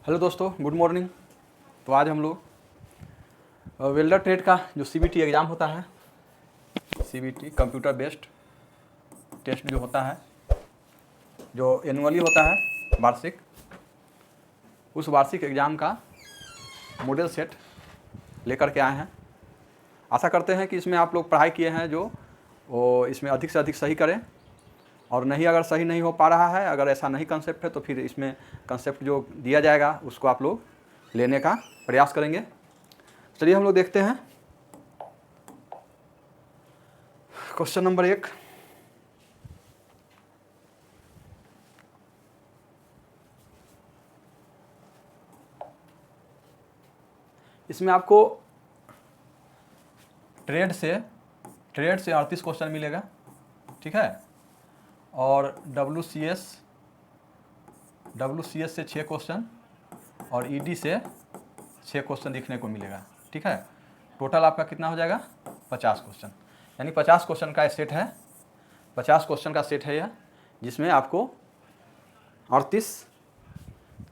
Hello दोस्तों, good morning. तो आज हम लोग वेल्डर ट्रेड का जो सीबीटी एग्ज़ाम होता है, सीबीटी कंप्यूटर बेस्ड टेस्ट जो होता है, जो एनुअली होता है वार्षिक, उस वार्षिक एग्ज़ाम का मॉडल सेट लेकर के आए हैं। आशा करते हैं कि इसमें आप लोग पढ़ाई किए हैं जो वो इसमें अधिक से अधिक सही करें, और नहीं अगर सही नहीं हो पा रहा है, अगर ऐसा नहीं कंसेप्ट है तो फिर इसमें कंसेप्ट जो दिया जाएगा उसको आप लोग लेने का प्रयास करेंगे। चलिए हम लोग देखते हैं क्वेश्चन नंबर 1। इसमें आपको ट्रेड से 38 क्वेश्चन मिलेगा, ठीक है, और WCS से 6 क्वेश्चन और ED से 6 क्वेश्चन देखने को मिलेगा, ठीक है। टोटल आपका कितना हो जाएगा? 50 क्वेश्चन, यानी 50 क्वेश्चन का सेट है, 50 क्वेश्चन का सेट है यह, जिसमें आपको 38,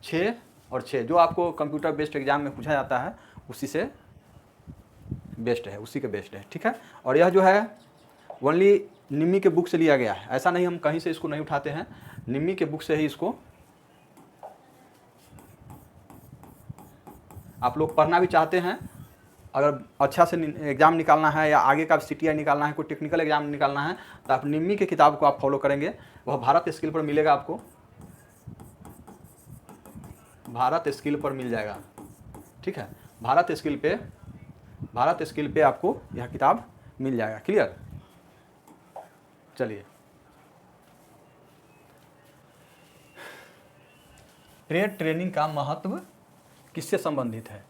6 और 6 जो आपको कंप्यूटर बेस्ड एग्जाम में पूछा जाता है उसी से बेस्ट है, उसी के बेस्ट है, ठीक है। और यह जो है ओनली निम्मी के बुक से लिया गया है, ऐसा नहीं हम कहीं से इसको नहीं उठाते हैं, निम्मी के बुक से ही इसको आप लोग पढ़ना भी चाहते हैं। अगर अच्छा से एग्ज़ाम निकालना है या आगे का CTI निकालना है, कोई टेक्निकल एग्ज़ाम निकालना है, तो आप निम्मी के किताब को आप फॉलो करेंगे। वह भारत स्किल पर मिलेगा, आपको भारत स्किल पर मिल जाएगा, ठीक है। भारत स्किल पे आपको यह किताब मिल जाएगा। क्लियर? चलिए, ट्रेड ट्रेनिंग का महत्व किससे संबंधित है?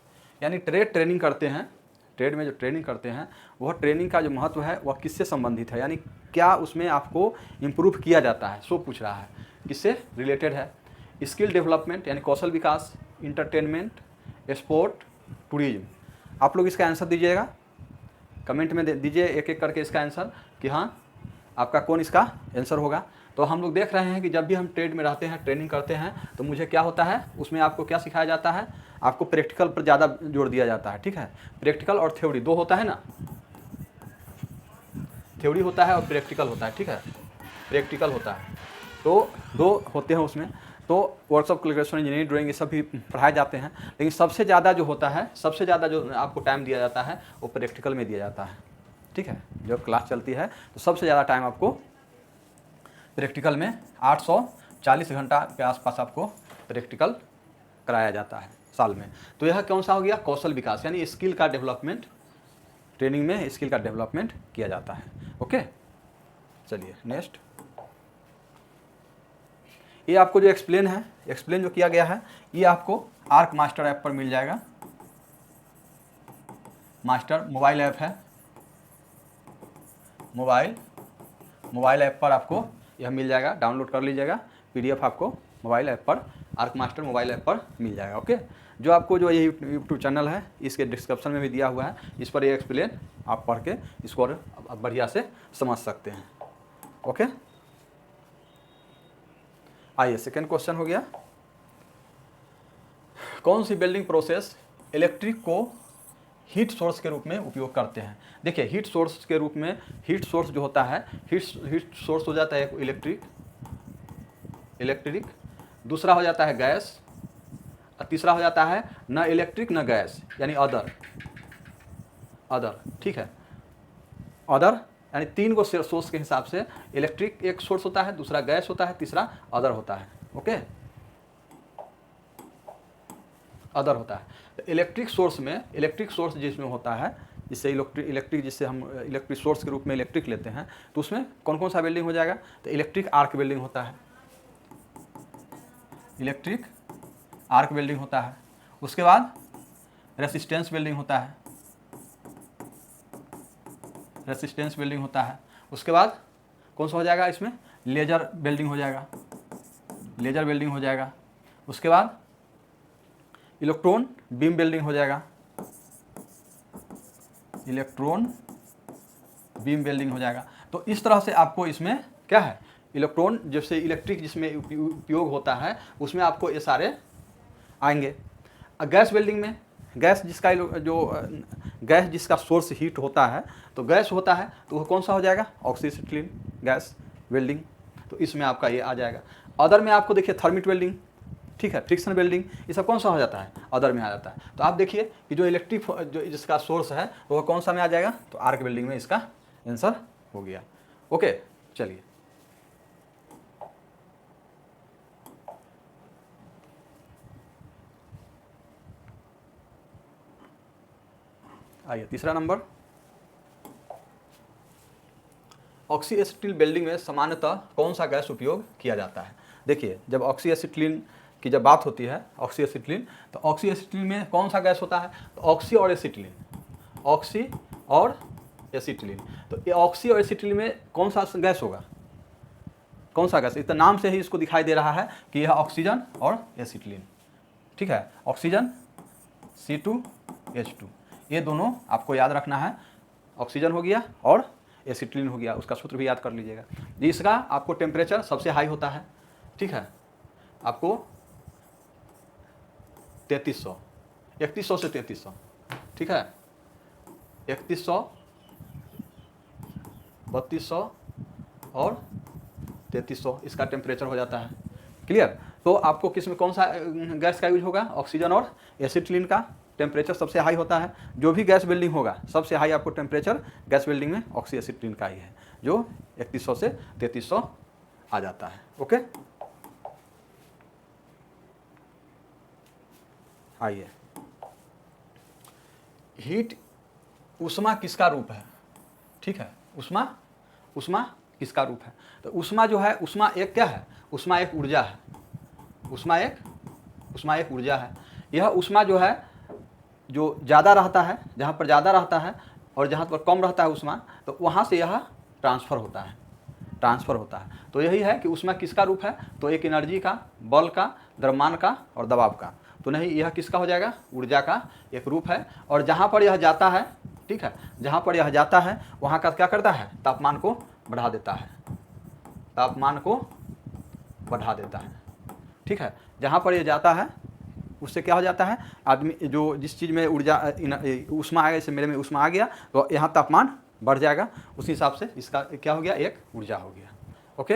यानी ट्रेड ट्रेनिंग करते हैं, ट्रेड में जो ट्रेनिंग करते हैं वह ट्रेनिंग का जो महत्व है वह किससे संबंधित है, यानी क्या उसमें आपको इम्प्रूव किया जाता है, सो पूछ रहा है। किससे रिलेटेड है? स्किल डेवलपमेंट यानी कौशल विकास, इंटरटेनमेंट, स्पोर्ट, टूरिज्म। आप लोग इसका आंसर दीजिएगा, कमेंट में दीजिए एक एक करके इसका आंसर कि हाँ आपका कौन इसका आंसर होगा। तो हम लोग देख रहे हैं कि जब भी हम ट्रेड में रहते हैं, ट्रेनिंग करते हैं, तो मुझे क्या होता है उसमें आपको क्या सिखाया जाता है, आपको प्रैक्टिकल पर ज़्यादा जोर दिया जाता है, ठीक है। प्रैक्टिकल और थ्योरी दो होता है ना, थ्योरी होता है और प्रैक्टिकल होता है, ठीक है। प्रैक्टिकल होता है तो दो होते हैं उसमें, तो वर्कशॉप, कैलकुलेशन, इंजीनियरिंग, ड्राइंग, ये सब भी पढ़ाए जाते हैं, लेकिन सबसे ज़्यादा जो होता है, सबसे ज़्यादा जो आपको टाइम दिया जाता है वो प्रैक्टिकल में दिया जाता है, ठीक है। जब क्लास चलती है तो सबसे ज़्यादा टाइम आपको प्रैक्टिकल में 840 घंटा के आसपास आपको प्रैक्टिकल कराया जाता है साल में। तो यह कौन सा हो गया? कौशल विकास, यानी स्किल का डेवलपमेंट, ट्रेनिंग में स्किल का डेवलपमेंट किया जाता है। ओके, चलिए नेक्स्ट। ये आपको जो एक्सप्लेन जो किया गया है, ये आपको आर्क मास्टर ऐप पर मिल जाएगा। मास्टर मोबाइल ऐप है, मोबाइल ऐप पर आपको यह मिल जाएगा, डाउनलोड कर लीजिएगा। PDF आपको मोबाइल ऐप पर, आर्क मास्टर मोबाइल ऐप पर मिल जाएगा। ओके, जो आपको जो ये यूट्यूब चैनल है इसके डिस्क्रिप्शन में भी दिया हुआ है, इस पर ये एक्सप्लेन आप पढ़ के इसको और बढ़िया से समझ सकते हैं। ओके, आइए सेकेंड क्वेश्चन हो गया, कौन सी बिल्डिंग प्रोसेस इलेक्ट्रिक को हीट सोर्स के रूप में उपयोग करते हैं? देखिए, हीट सोर्स के रूप में, हीट सोर्स जो होता है, हीट सोर्स हो जाता है इलेक्ट्रिक, दूसरा हो जाता है गैस, और तीसरा हो जाता है न इलेक्ट्रिक न गैस, यानी अदर, ठीक है। अदर यानी 3 को सोर्स के हिसाब से, इलेक्ट्रिक एक सोर्स होता है, दूसरा गैस होता है, तीसरा अदर होता है। ओके, अदर होता है। तो इलेक्ट्रिक सोर्स जिसमें होता है, जिससे इलेक्ट्रिक जिससे हम इलेक्ट्रिक सोर्स के रूप में इलेक्ट्रिक लेते हैं, तो उसमें कौन कौन सा बिल्डिंग हो जाएगा? तो इलेक्ट्रिक आर्क बिल्डिंग होता है, इलेक्ट्रिक आर्क बिल्डिंग होता है। उसके बाद रेसिस्टेंस बिल्डिंग होता है, रेसिस्टेंस बिल्डिंग होता है। उसके बाद कौन सा हो जाएगा इसमें? लेजर बिल्डिंग हो जाएगा, लेजर बिल्डिंग हो जाएगा। उसके बाद इलेक्ट्रॉन बीम बिल्डिंग हो जाएगा, इलेक्ट्रॉन बीम बिल्डिंग हो जाएगा। तो इस तरह से आपको इसमें क्या है, इलेक्ट्रॉन जैसे इलेक्ट्रिक जिसमें उपयोग होता है उसमें आपको ये सारे आएंगे। गैस वेल्डिंग में गैस जिसका गैस जिसका सोर्स हीट होता है, तो गैस होता है तो वो कौन सा हो जाएगा, ऑक्सीएसिटिलीन गैस वेल्डिंग, तो इसमें आपका ये आ जाएगा। अदर में आपको देखिए थर्मिट वेल्डिंग, ठीक है, फ्रिक्शन वेल्डिंग, ये सब कौन सा हो जाता है, अदर में आ जाता है। तो आप देखिए कि जो इलेक्ट्रिक जो जिसका सोर्स है वो कौन सा में आ जाएगा, तो आर्क वेल्डिंग में इसका आंसर हो गया। ओके, चलिए आइए तीसरा नंबर, ऑक्सीएसिटिल वेल्डिंग में सामान्यतः कौन सा गैस उपयोग किया जाता है। देखिए जब ऑक्सीएसिटिलीन की जब बात होती है, ऑक्सीएसिटिलीन, तो ऑक्सीएसिटिलीन में कौन सा गैस होता है, तो ऑक्सी और एसिटिलीन, ऑक्सी और एसिटिलीन। तो ये ऑक्सी और एसिटिलीन में कौन सा गैस होगा, कौन सा गैस, इतना नाम से ही इसको दिखाई दे रहा है कि यह ऑक्सीजन और एसिटिलीन, ठीक है, ऑक्सीजन C2H2, ये दोनों आपको याद रखना है, ऑक्सीजन हो गया और एसिटिलीन हो गया, उसका सूत्र भी याद कर लीजिएगा। इसका आपको टेम्परेचर सबसे हाई होता है, ठीक है, आपको 3300, 3100 से 3300, ठीक है, 3100, 3200 और 3300 इसका टेम्परेचर हो जाता है। क्लियर। तो आपको किस में कौन सा गैस का यूज होगा, ऑक्सीजन और एसिटिलीन का टेम्परेचर सबसे हाई होता है। जो भी गैस वेल्डिंग होगा सबसे हाई आपको टेम्परेचर गैस वेल्डिंग में ऑक्सी एसिटिलीन का ही है, जो 3100 से 3300 आ जाता है। ओके, आइए, हीट ऊष्मा किसका रूप है, ठीक है, ऊष्मा किसका रूप है, तो ऊष्मा जो है, ऊष्मा एक क्या है, ऊष्मा एक ऊर्जा है, ऊष्मा एक ऊर्जा है। यह ऊष्मा जो है, जो ज़्यादा रहता है, जहाँ पर ज़्यादा रहता है और जहाँ पर कम रहता है ऊष्मा, तो वहाँ से यह ट्रांसफ़र होता है। तो यही है कि ऊष्मा किसका रूप है, तो एक एनर्जी का, बल का, द्रव्यमान का और दबाव का। तो नहीं, यह किसका हो जाएगा, ऊर्जा का एक रूप है। और जहाँ पर यह जाता है, ठीक है, जहाँ पर यह जाता है वहाँ का क्या करता है, तापमान को बढ़ा देता है, ठीक है। जहाँ पर यह जाता है उससे क्या हो जाता है, आदमी जो जिस चीज़ में ऊर्जा ऊष्मा आएगा, जैसे मेरे में ऊष्मा आ गया तो यहाँ तापमान बढ़ जाएगा, उसी हिसाब से इसका क्या हो गया, एक ऊर्जा हो गया। ओके,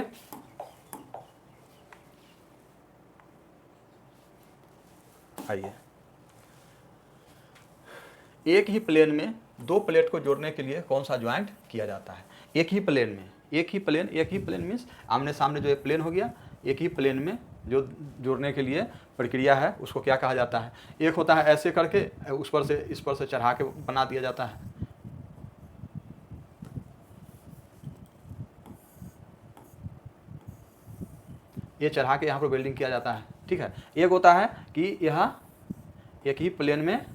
आइए, एक ही प्लेन में दो प्लेट को जोड़ने के लिए कौन सा ज्वाइंट किया जाता है। एक ही प्लेन मीन्स आमने सामने जो एक प्लेन हो गया, एक ही प्लेन में जो जोड़ने के लिए प्रक्रिया है उसको क्या कहा जाता है। एक होता है ऐसे करके उस पर से इस पर से चढ़ा के बना दिया जाता है, ये चढ़ा के यहाँ पर वेल्डिंग किया जाता है, ठीक है। एक होता है कि यह एक ही प्लेन में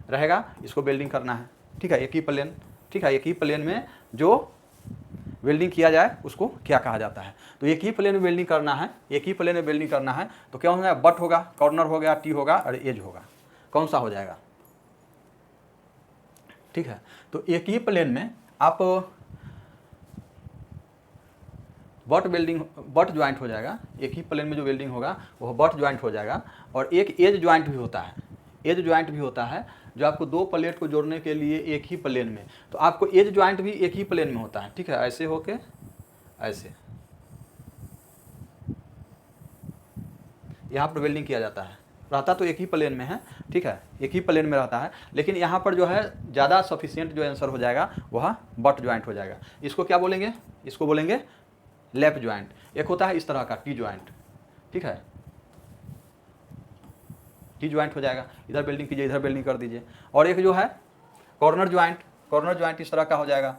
रहेगा, इसको वेल्डिंग करना है, ठीक है, एक ही प्लेन में जो वेल्डिंग किया जाए उसको क्या कहा जाता है। तो एक ही प्लेन में वेल्डिंग करना है, तो क्या होगा, बट होगा, कॉर्नर हो गया, टी होगा और एज होगा, कौन सा हो जाएगा, ठीक है। तो एक ही प्लेन में आप बट ज्वाइंट हो जाएगा, एक ही प्लेन में जो वेल्डिंग होगा वह बट ज्वाइंट हो जाएगा। और एक एज ज्वाइंट भी होता है, जो आपको दो प्लेट को जोड़ने के लिए एक ही प्लेन में, तो आपको एज ज्वाइंट भी एक ही प्लेन में होता है, ठीक है, ऐसे होके ऐसे यहाँ पर वेल्डिंग किया जाता है, रहता तो एक ही प्लेन में है, ठीक है, एक ही प्लेन में रहता है, लेकिन यहाँ पर जो है ज़्यादा सफिशिएंट जो आंसर हो जाएगा वह बट ज्वाइंट हो जाएगा। इसको क्या बोलेंगे, इसको बोलेंगे लैप ज्वाइंट। एक होता है इस तरह का टी ज्वाइंट, ठीक है, टी ज्वाइंट हो जाएगा, इधर वेल्डिंग कीजिए, इधर वेल्डिंग कर दीजिए। और एक जो है कॉर्नर ज्वाइंट इस तरह का हो जाएगा,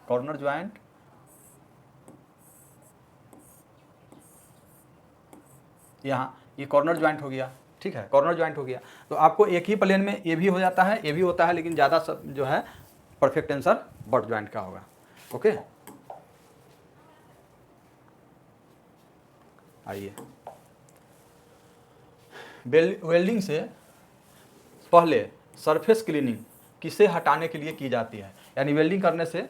कॉर्नर ज्वाइंट, यहाँ ये कॉर्नर ज्वाइंट हो गया, ठीक है, कॉर्नर ज्वाइंट हो गया। तो आपको एक ही प्लेन में ये भी हो जाता है, ये भी होता है, लेकिन ज़्यादा जो है परफेक्ट आंसर बट ज्वाइंट का होगा। ओके, आइए, वेल्डिंग से पहले सरफेस क्लीनिंग किसे हटाने के लिए की जाती है। यानी वेल्डिंग करने से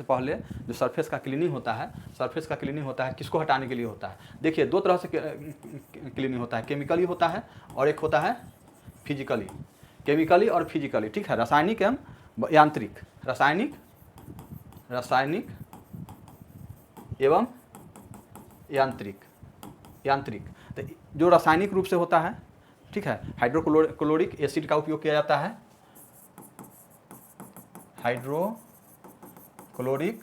पहले जो सरफेस का क्लीनिंग होता है, किसको हटाने के लिए होता है? देखिए, दो तरह से क्लीनिंग होता है, केमिकली होता है और एक होता है फिजिकली। केमिकली और फिजिकली, ठीक है, रासायनिक एवं यांत्रिक, रासायनिक एवं यांत्रिक। तो जो रासायनिक रूप से होता है, ठीक है, हाइड्रोक्लोरिक एसिड का उपयोग किया जाता है, हाइड्रोक्लोरिक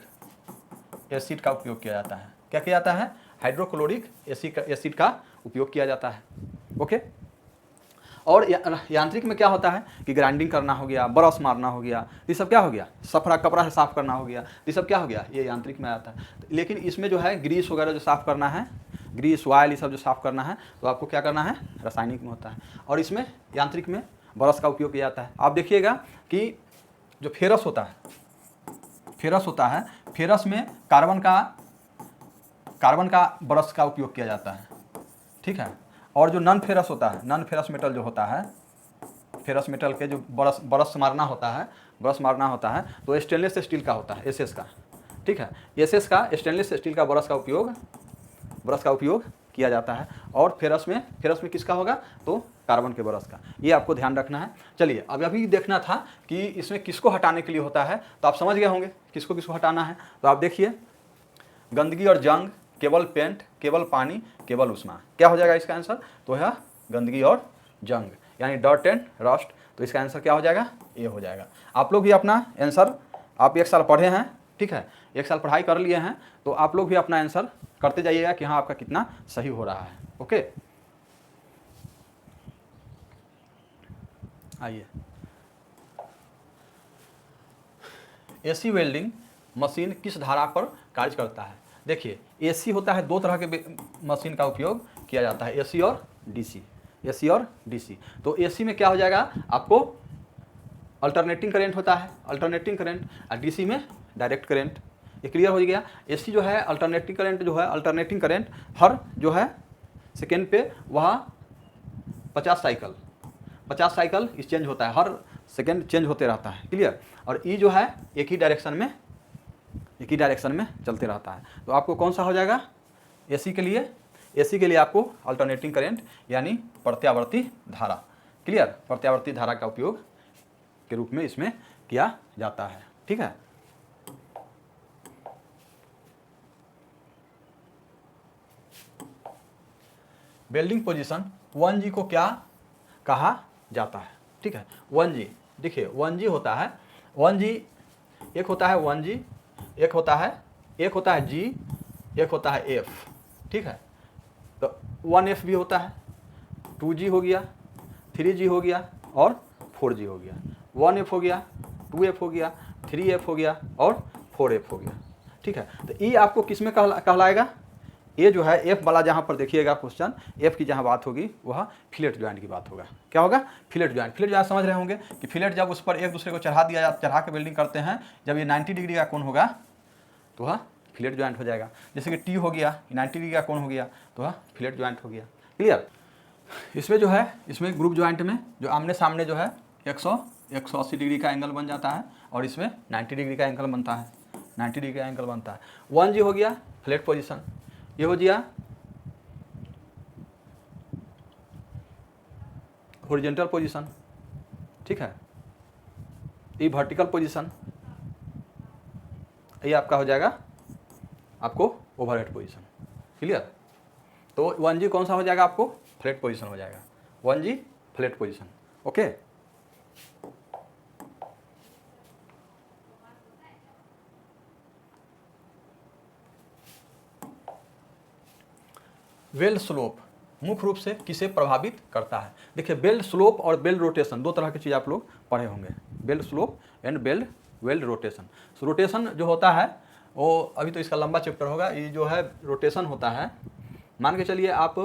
एसिड का उपयोग किया जाता है। क्या किया जाता है? हाइड्रोक्लोरिक एसिड का उपयोग किया जाता है। ओके। और यांत्रिक में क्या होता है कि ग्राइंडिंग करना हो गया, ब्रश मारना हो गया, ये सब क्या हो गया, सफरा कपड़ा से साफ करना हो गया, ये सब क्या हो गया, ये यांत्रिक में आता है। लेकिन इसमें जो है ग्रीस वगैरह जो साफ करना है, ग्रीस ऑयल ये सब जो साफ करना है, तो आपको क्या करना है, रासायनिक में होता है। और इसमें यांत्रिक में ब्रश का उपयोग किया जाता है। आप देखिएगा कि जो फेरस होता है, फेरस में कार्बन का ब्रश का उपयोग किया जाता है, ठीक है। और जो नॉन फेरस होता है, नॉन फेरस मेटल जो होता है, फेरस मेटल के जो ब्रश मारना होता है, तो स्टेनलेस स्टील का होता है, एसएस का, ठीक है। एसएस का स्टेनलेस स्टील का ब्रश का उपयोग किया जाता है। और फेरस में किसका होगा, तो कार्बन के ब्रश का। ये आपको ध्यान रखना है। चलिए, अब अभी देखना था कि इसमें किसको हटाने के लिए होता है, तो आप समझ गए होंगे किसको हटाना है। तो आप देखिए, गंदगी और जंग, केवल पेंट, केवल पानी, केवल उष्मा। क्या हो जाएगा इसका आंसर, तो है गंदगी और जंग, यानी डर्ट एंड रस्ट। तो इसका आंसर क्या हो जाएगा, ये हो जाएगा। आप लोग भी अपना आंसर, आप 1 साल पढ़े हैं, ठीक है, 1 साल पढ़ाई कर लिए हैं, तो आप लोग भी अपना आंसर करते जाइएगा कि हाँ आपका कितना सही हो रहा है। ओके, आइए। एसी वेल्डिंग मशीन किस धारा पर कार्य करता है? देखिए, एसी होता है, 2 तरह के मशीन का उपयोग किया जाता है, एसी और डीसी। तो एसी में क्या हो जाएगा, आपको अल्टरनेटिंग करंट होता है, अल्टरनेटिंग करंट, और डीसी में डायरेक्ट करंट। ये क्लियर हो गया। एसी जो है अल्टरनेटिंग करंट हर जो है सेकेंड पे वह 50 साइकिल चेंज होता है, हर सेकेंड चेंज होते रहता है, क्लियर। और ई जो है एक ही डायरेक्शन में चलते रहता है। तो आपको कौन सा हो जाएगा, एसी के लिए आपको अल्टरनेटिंग करंट यानी प्रत्यावर्ती धारा, क्लियर, प्रत्यावर्ती धारा का उपयोग के रूप में इसमें किया जाता है, ठीक है। वेल्डिंग पोजीशन 1G को क्या कहा जाता है, ठीक है। 1G, देखिए 1G होता है, 1G एक होता है 1G, एक होता है G, एक होता है F, ठीक है। तो 1F भी होता है, 2G हो गया, 3G हो गया और 4G हो गया। 1F हो गया, 2F हो गया, 3F हो गया और 4F हो गया, ठीक है। तो ये आपको किस में कहलाएगा, ये जो है F वाला, जहाँ पर देखिएगा क्वेश्चन, F की जहाँ बात होगी वह फिलेट ज्वाइंट की बात होगा। क्या होगा, फिलेट ज्वाइंट समझ रहे होंगे कि फिलेट जब उस पर एक दूसरे को चढ़ा के वेल्डिंग करते हैं, जब ये 90 डिग्री का कोण होगा तो वह फिलेट ज्वाइंट हो जाएगा। जैसे कि T हो गया, 90 डिग्री का कोण हो गया तो वह फिलेट ज्वाइंट हो गया, क्लियर। इसमें जो है, इसमें ग्रुप ज्वाइंट में जो आमने सामने जो है 180 डिग्री का एंगल बन जाता है, और इसमें 90 डिग्री का एंगल बनता है, 90 डिग्री का एंगल बनता है। 1G हो गया फ्लैट पोजीशन, ये हो गया हॉरिजॉन्टल पोजीशन, ठीक है। ये वर्टिकल पोजीशन, ये आपका हो जाएगा आपको ओवरहेड पोजीशन, क्लियर। तो 1G कौन सा हो जाएगा, आपको फ्लैट पोजीशन हो जाएगा, 1G flat position, okay. Weld slope मुख्य रूप से किसे प्रभावित करता है? देखिए, बेल्ट स्लोप और बेल्ट रोटेशन 2 तरह की चीज़ आप लोग पढ़े होंगे, belt slope and weld rotation. Rotation जो होता है वो अभी तो इसका लंबा चैप्टर होगा। ये जो है रोटेशन होता है, मान के चलिए आप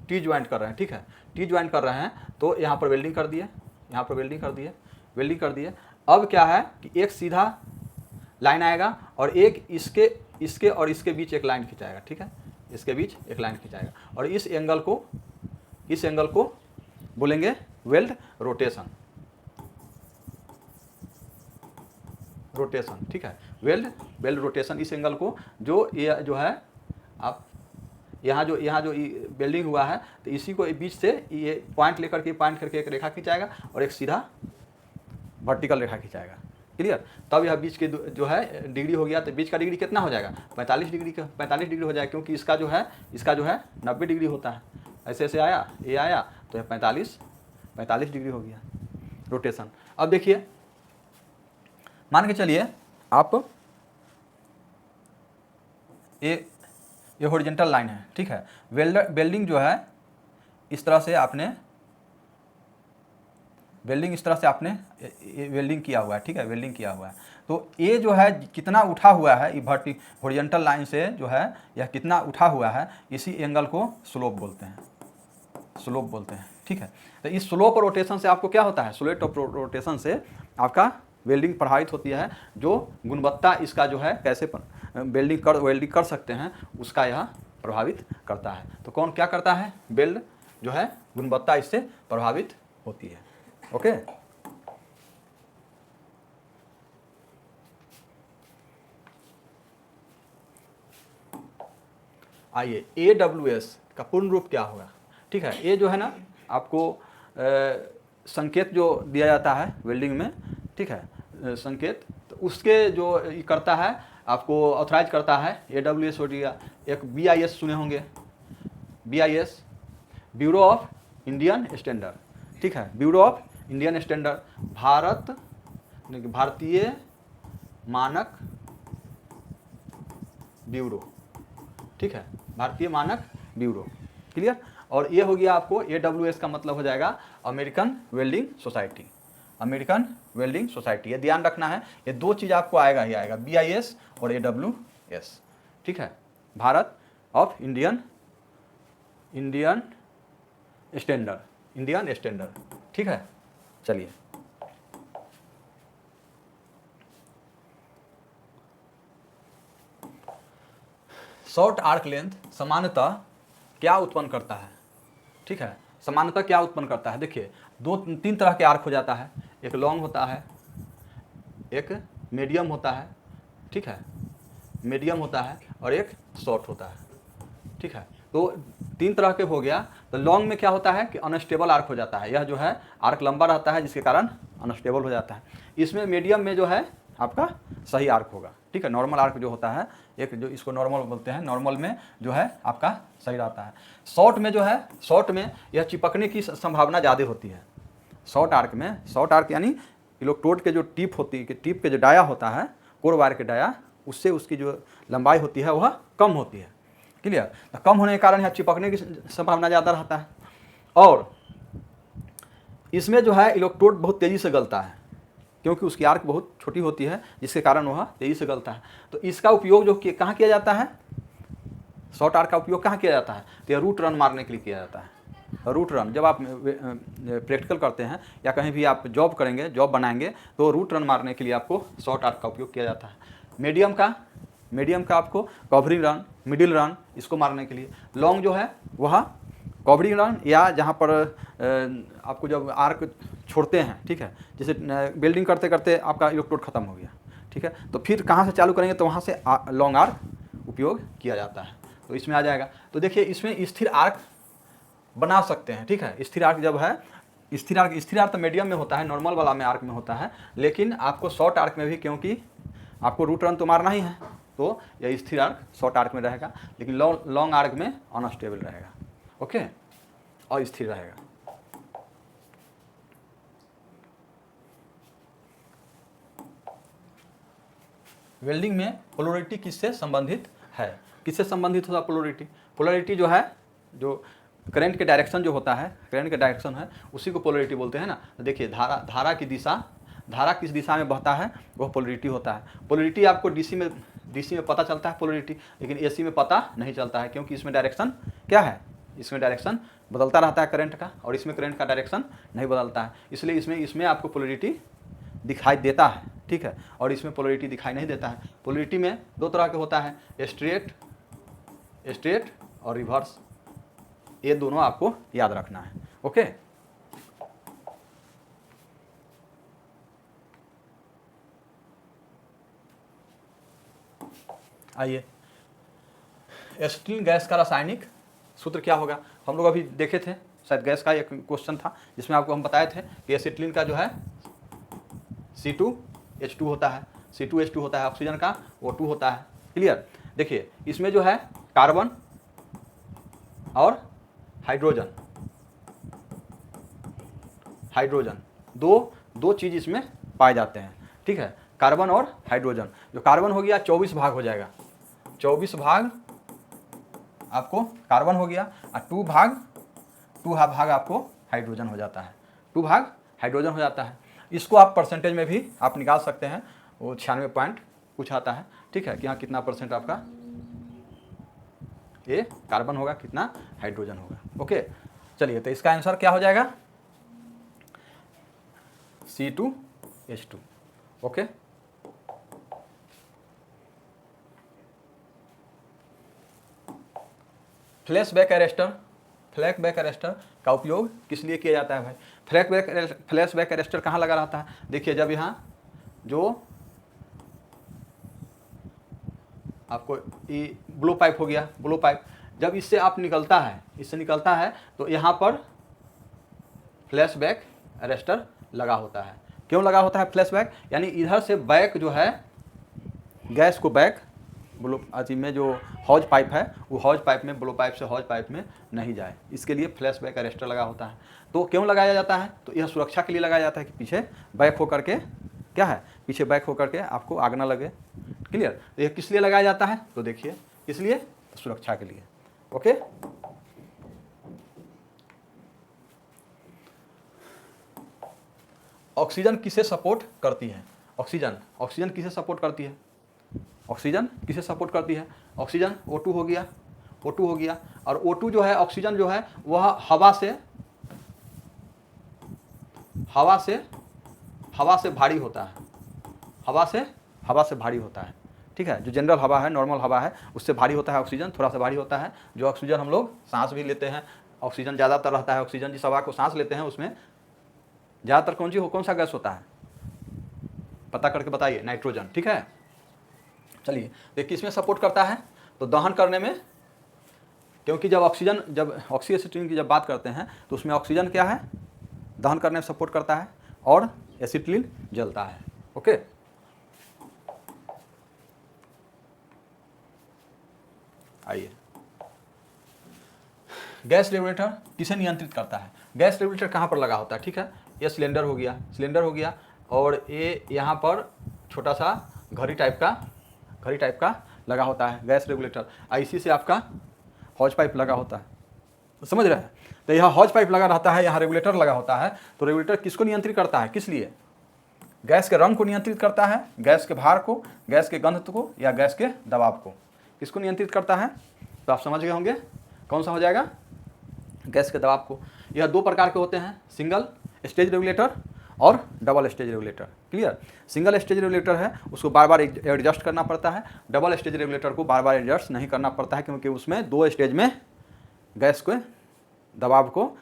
टी ज्वाइंट कर रहे हैं, ठीक है, टी ज्वाइंट कर रहे हैं, तो यहाँ पर वेल्डिंग कर दिए, यहाँ पर वेल्डिंग कर दिए। अब क्या है कि एक सीधा लाइन आएगा और एक इसके और इसके बीच एक लाइन खिंचाएगा, ठीक है, इसके बीच एक लाइन खिंचाएगा, और इस एंगल को बोलेंगे वेल्ड रोटेशन, रोटेशन, ठीक है, वेल्ड रोटेशन, इस एंगल को जो ये जो है आप यहाँ जो वेल्डिंग हुआ है तो इसी को बीच से ये पॉइंट लेकर के पॉइंट करके एक रेखा खिंचाएगा और एक सीधा वर्टिकल रेखा खिंचाएगा, क्लियर। तब यह बीच के जो है डिग्री हो गया, तो बीच का डिग्री कितना हो जाएगा 45 डिग्री का, 45 डिग्री हो जाएगा, क्योंकि इसका जो है 90 डिग्री होता है। ऐसे ऐसे आया, ये आया तो यह 45 डिग्री हो गया रोटेशन। अब देखिए, मान के चलिए आप ये हॉरिजॉन्टल लाइन है, ठीक है, वेल्डिंग जो है इस तरह से आपने वेल्डिंग किया हुआ है, ठीक है, वेल्डिंग किया हुआ है। तो ये जो है कितना उठा हुआ है, ये हॉरिजॉन्टल लाइन से जो है यह कितना उठा हुआ है, इसी एंगल को स्लोप बोलते हैं, ठीक है। तो इस स्लोप रोटेशन से आपको क्या होता है, स्लोप रोटेशन से आपका वेल्डिंग प्रभावित होती है, जो गुणवत्ता इसका जो है कैसे वेल्डिंग कर सकते हैं उसका यह प्रभावित करता है। तो कौन क्या करता है, वेल्ड जो है गुणवत्ता इससे प्रभावित होती है। ओके, आइए AWS का पूर्ण रूप क्या होगा, ठीक है। ये जो है ना आपको संकेत जो दिया जाता है वेल्डिंग में, ठीक है, संकेत, तो उसके जो करता है आपको ऑथराइज करता है AWS हो गया। एक BIS सुने होंगे, BIS bureau of Indian standard, ठीक है, ब्यूरो ऑफ इंडियन स्टैंडर्ड, भारतीय मानक ब्यूरो, ठीक है, भारतीय मानक ब्यूरो, क्लियर। और ये हो गया आपको AWS का मतलब हो जाएगा American welding society, American welding society. ये ध्यान रखना है, ये दो चीज़ आपको आएगा ही आएगा, BIS और AWS, ठीक है, भारत ऑफ इंडियन स्टैंडर्ड, ठीक है। चलिए, शॉर्ट आर्क लेंथ सामान्यतः क्या उत्पन्न करता है, ठीक है, सामान्यतः क्या उत्पन्न करता है। देखिए, तीन तरह के आर्क हो जाता है, एक लॉन्ग होता है, एक मीडियम होता है, ठीक है, मीडियम होता है और एक शॉर्ट होता है, ठीक है। तो तीन तरह के हो गया। तो लॉन्ग में क्या होता है कि अनस्टेबल आर्क हो जाता है, यह जो है आर्क लंबा रहता है जिसके कारण अनस्टेबल हो जाता है। इसमें मीडियम में जो है आपका सही आर्क होगा, ठीक है, नॉर्मल आर्क जो होता है, एक जो इसको नॉर्मल बोलते हैं, नॉर्मल में जो है आपका सही रहता है। शॉर्ट में जो है, शॉर्ट में यह चिपकने की संभावना ज़्यादा होती है। शॉर्ट आर्क यानी इलेक्ट्रोड के जो टिप होती है, टिप के जो डाया होता है, कोर वायर के डाया, उससे उसकी जो लंबाई होती है वह कम होती है, क्लियर। तो कम होने के कारण यहाँ चिपकने की संभावना ज़्यादा रहता है। और इसमें जो है इलेक्ट्रोड बहुत तेज़ी से गलता है, क्योंकि उसकी आर्क बहुत छोटी होती है जिसके कारण वह तेज़ी से गलता है। तो इसका उपयोग जो कहाँ किया जाता है, शॉर्ट आर्क का उपयोग कहाँ किया जाता है, तो यह रूट रन मारने के लिए किया जाता है। रूट रन जब आप प्रैक्टिकल करते हैं या कहीं भी आप जॉब करेंगे, जॉब बनाएंगे, तो रूट रन मारने के लिए आपको शॉर्ट आर्क का उपयोग किया जाता है। मीडियम का आपको कवरिंग रन, मिडिल रन, इसको मारने के लिए। लॉन्ग जो है वह कवरिंग रन, या जहाँ पर आपको जब आर्क छोड़ते हैं, ठीक है, जैसे वेल्डिंग करते करते आपका इलेक्ट्रोड खत्म हो गया, ठीक है, तो फिर कहाँ से चालू करेंगे, तो वहाँ से लॉन्ग आर्क उपयोग किया जाता है, तो इसमें आ जाएगा। तो देखिए, इसमें स्थिर आर्क बना सकते हैं, ठीक है। स्थिर आर्क जब है, स्थिर आर्क तो मीडियम में होता है, नॉर्मल वाला में आर्क में होता है, लेकिन आपको शॉर्ट आर्क में भी, क्योंकि आपको रूट रन तो मारना ही है, तो यह स्थिर आर्क शॉर्ट आर्क में रहेगा, लेकिन लॉन्ग आर्क में अनस्टेबल रहेगा, ओके, और स्थिर रहेगा। वेल्डिंग में पोलैरिटी किससे संबंधित है, किससे संबंधित होता है पोलैरिटी जो है, जो करंट के डायरेक्शन जो होता है, करंट का डायरेक्शन है, उसी को पोलैरिटी बोलते हैं ना। तो देखिए, धारा की दिशा, धारा किस दिशा में बहता है वह पोलैरिटी होता है। पोलैरिटी आपको डीसी में पता चलता है पोलैरिटी, लेकिन एसी में पता नहीं चलता है, क्योंकि इसमें डायरेक्शन क्या है, इसमें डायरेक्शन बदलता रहता है करंट का, और इसमें करंट का डायरेक्शन नहीं बदलता है, इसलिए इसमें आपको पोलैरिटी दिखाई देता है, ठीक है, और इसमें पोलैरिटी दिखाई नहीं देता है। पोलैरिटी में दो तरह के होता है, स्ट्रेट और रिवर्स, ये दोनों आपको याद रखना है, ओके। आइए, एसिटिलीन गैस का रासायनिक सूत्र क्या होगा? हम लोग अभी देखे थे, शायद गैस का एक क्वेश्चन था जिसमें आपको हम बताए थे कि एसिटिलीन का जो है C2H2 होता है, C2H2 होता है, ऑक्सीजन का O2 होता है। क्लियर? देखिए इसमें जो है कार्बन और हाइड्रोजन, दो चीज़ इसमें पाए जाते हैं। ठीक है, कार्बन और हाइड्रोजन। जो कार्बन हो गया 24 भाग हो जाएगा, 24 भाग आपको कार्बन हो गया, और 2 भाग आपको हाइड्रोजन हो जाता है, 2 भाग हाइड्रोजन हो जाता है। इसको आप परसेंटेज में भी आप निकाल सकते हैं, वो 96 पॉइंट कुछ आता है। ठीक है, कि हाँ कितना परसेंट आपका ये कार्बन होगा, कितना हाइड्रोजन होगा। ओके, चलिए तो इसका आंसर क्या हो जाएगा? C2H2। ओके, फ्लैशबैक अरेस्टर का उपयोग किस लिए किया जाता है भाई? फ्लैशबैक अरेस्टर कहाँ लगा रहता है? देखिए जब यहाँ जो आपको ये ब्लो पाइप हो गया, ब्लो पाइप जब इससे आप निकलता है तो यहाँ पर फ्लैशबैक अरेस्टर लगा होता है। क्यों लगा होता है फ्लैशबैक? यानी इधर से बैक जो है गैस को बैक ब्लो अथी में जो हॉज पाइप है वो हॉज पाइप में, ब्लो पाइप से हॉज पाइप में नहीं जाए, इसके लिए फ्लैशबैक अरेस्टर लगा होता है। तो क्यों लगाया जाता है? तो यह सुरक्षा के लिए लगाया जाता है कि पीछे बैक होकर के क्या है, पीछे बैक होकर के आपको आग ना लगे। क्लियर? तो यह किस लिए लगाया जाता है? तो देखिए किस लिए, तो सुरक्षा के लिए। ओके, ऑक्सीजन किसे सपोर्ट करती है? ऑक्सीजन किसे सपोर्ट करती है? ऑक्सीजन किसे सपोर्ट करती है? ऑक्सीजन O2 हो गया, और O2 जो है, ऑक्सीजन जो है वह हवा से भारी होता है, हवा से भारी होता है। ठीक है, जो जनरल हवा है, नॉर्मल हवा है, उससे भारी होता है ऑक्सीजन, थोड़ा सा भारी होता है। जो ऑक्सीजन हम लोग सांस भी लेते हैं, ऑक्सीजन ज़्यादातर रहता है, ऑक्सीजन जिस हवा को सांस लेते हैं उसमें ज़्यादातर कौन सा गैस होता है? पता करके बताइए। नाइट्रोजन। ठीक है, चलिए तो किसमें सपोर्ट करता है? तो दहन करने में, क्योंकि जब ऑक्सीएसिटिलीन की जब बात करते हैं तो उसमें ऑक्सीजन क्या है, दहन करने में सपोर्ट करता है, और एसिटिलीन जलता है। ओके, आइए, गैस रेगुलेटर किसे नियंत्रित करता है? गैस रेगुलेटर कहाँ पर लगा होता है? ठीक है, ये सिलेंडर हो गया, और ये यहाँ पर छोटा सा घड़ी टाइप का लगा होता है गैस रेगुलेटर। इसी से आपका हॉज पाइप लगा होता है, तो समझ रहे हैं? तो यहाँ हॉज पाइप लगा रहता है, यहाँ रेगुलेटर लगा होता है। तो रेगुलेटर किसको नियंत्रित करता है? किस लिए? गैस के रंग को नियंत्रित करता है, गैस के भार को, गैस के घनत्व को, या गैस के दबाव को? किसको नियंत्रित करता है? तो आप समझ गए होंगे कौन सा हो जाएगा? गैस के दबाव को। यह 2 प्रकार के होते हैं, सिंगल स्टेज रेगुलेटर और double stage regulator. Clear? Single stage regulator है, उसको बार बार एडजस्ट करना पड़ता है। डबल स्टेज रेगुलेटर को बार बार एडजस्ट नहीं करना पड़ता है, क्योंकि उसमें 2 स्टेज में गैस के दबाव को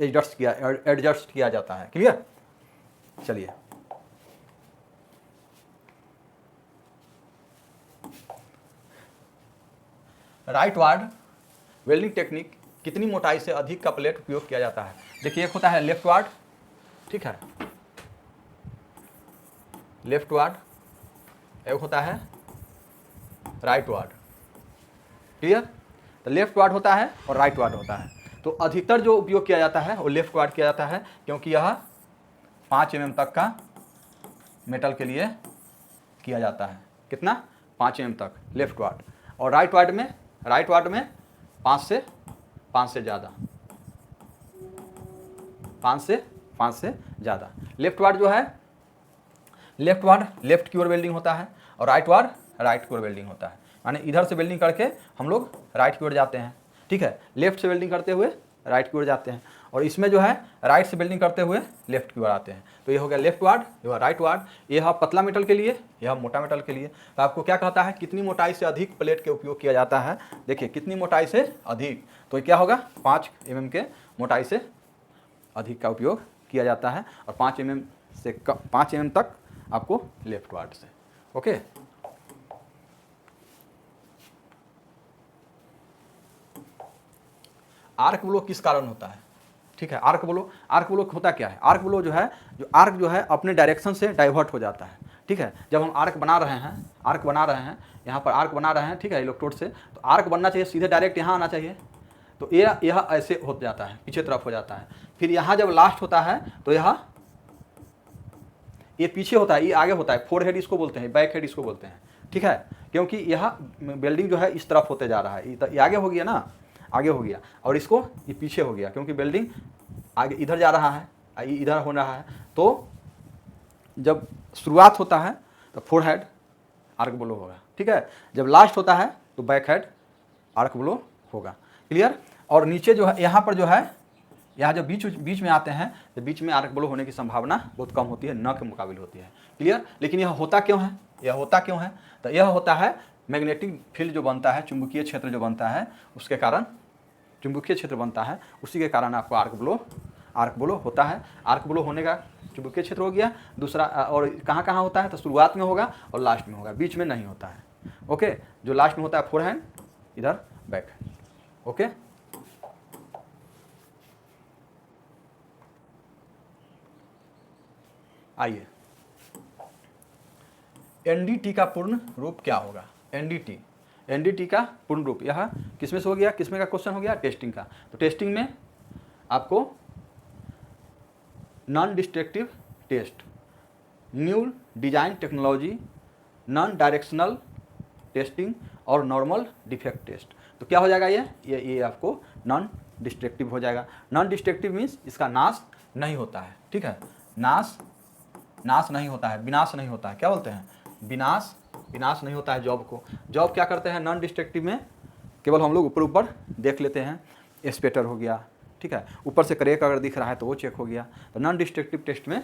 एडजस्ट किया जाता है। क्लियर? चलिए, राइट वार्ड वेल्डिंग टेक्निक कितनी मोटाई से अधिक का प्लेट उपयोग किया जाता है? देखिए, एक होता है लेफ्ट वार्ड, ठीक है, लेफ्ट वार्ड, एक होता है राइट वार्ड। क्लियर? तो लेफ्ट वार्ड होता है और राइट वार्ड होता है। तो अधिकतर जो उपयोग किया जाता है वो लेफ्ट वार्ड किया जाता है, क्योंकि यह 5 mm तक का मेटल के लिए किया जाता है। कितना? 5 mm तक लेफ्ट वार्ड। और राइट वार्ड में 5 से ज़्यादा, 5 से ज़्यादा। लेफ्ट वार्ड जो है, लेफ्ट वार्ड लेफ्ट की ओर वेल्डिंग होता है, और राइट वार्ड राइट की ओर वेल्डिंग होता है। माने इधर से वेल्डिंग करके हम लोग राइट की ओर जाते हैं। ठीक है, लेफ्ट से वेल्डिंग करते हुए राइट की ओर जाते हैं, और इसमें जो है राइट से वेल्डिंग करते हुए लेफ्ट की ओर आते हैं। तो ये हो गया लेफ्ट वार्ड, यह राइट वार्ड। यह पतला मेटल के लिए, यह मोटा मेटल के लिए। तो आपको क्या कहता है, कितनी मोटाई से अधिक प्लेट के उपयोग किया जाता है? देखिए, कितनी मोटाई से अधिक, तो क्या होगा? 5 mm के मोटाई से अधिक का उपयोग किया जाता है, और 5 mm तक आपको लेफ्ट वार्ड से। ओके, आर्क ब्लो किस कारण होता है, ठीक है। आर्क ब्लो होता क्या है, आर्क ब्लो जो है, जो आर्क जो है अपने डायरेक्शन से डाइवर्ट हो जाता है, ठीक है। जब हम आर्क बना रहे हैं, यहाँ पर आर्क बना रहे हैं, ठीक है, इलेक्ट्रोड से, तो आर्क बनना चाहिए सीधे डायरेक्ट यहाँ आना चाहिए, तो यह ऐसे हो जाता है, पीछे तरफ हो जाता है। फिर यहाँ जब लास्ट होता है तो ये पीछे होता है, ये आगे होता है, फोर हेड इसको बोलते हैं, बैक हेड इसको बोलते हैं, ठीक है। क्योंकि यह वेल्डिंग जो है इस तरफ होते जा रहा है, ये आगे हो गया ना, आगे हो गया, और इसको ये पीछे हो गया, क्योंकि वेल्डिंग आगे इधर जा रहा है, इधर हो रहा है। तो जब शुरुआत होता है तो फोर हेड आर्क ब्लो होगा, ठीक है। जब लास्ट होता है तो बैक हेड आर्क ब्लो होगा, क्लियर। और नीचे जो है, यहाँ पर जो है, यहाँ जब बीच में आते हैं तो बीच में आर्क ब्लो होने की संभावना बहुत कम होती है, न के मुकाबले होती है, क्लियर। लेकिन यह होता क्यों है, तो यह होता है मैग्नेटिक फील्ड जो बनता है, चुंबकीय क्षेत्र जो बनता है, उसके कारण चुंबकीय क्षेत्र बनता है, उसी के कारण आपको आर्क ब्लो होता है। आर्क ब्लो होने का चुंबकीय क्षेत्र हो गया दूसरा। और कहाँ होता है, तो शुरुआत में होगा और लास्ट में होगा, बीच में नहीं होता है, ओके। जो लास्ट में होता है फोर हैंड, इधर बैक हैंड, ओके। आइए, एनडीटी का पूर्ण रूप क्या होगा, एनडीटी का पूर्ण रूप, यह किसमें से हो गया, किसमें का क्वेश्चन हो गया, टेस्टिंग का। तो टेस्टिंग में आपको non destructive test, new design technology, non directional testing और नॉर्मल डिफेक्ट टेस्ट। तो क्या हो जाएगा, ये आपको नॉन डिस्ट्रक्टिव हो जाएगा। नॉन डिस्ट्रक्टिव मीन्स इसका नाश नहीं होता है, ठीक है, नाश नहीं होता है, विनाश नहीं होता है, क्या बोलते हैं, विनाश नहीं होता है जॉब क्या करते हैं नॉन डिस्ट्रक्टिव में, केवल हम लोग ऊपर देख लेते हैं, स्पेटर हो गया, ठीक है, ऊपर से क्रैक अगर दिख रहा है तो वो चेक हो गया। तो नॉन डिस्ट्रक्टिव टेस्ट में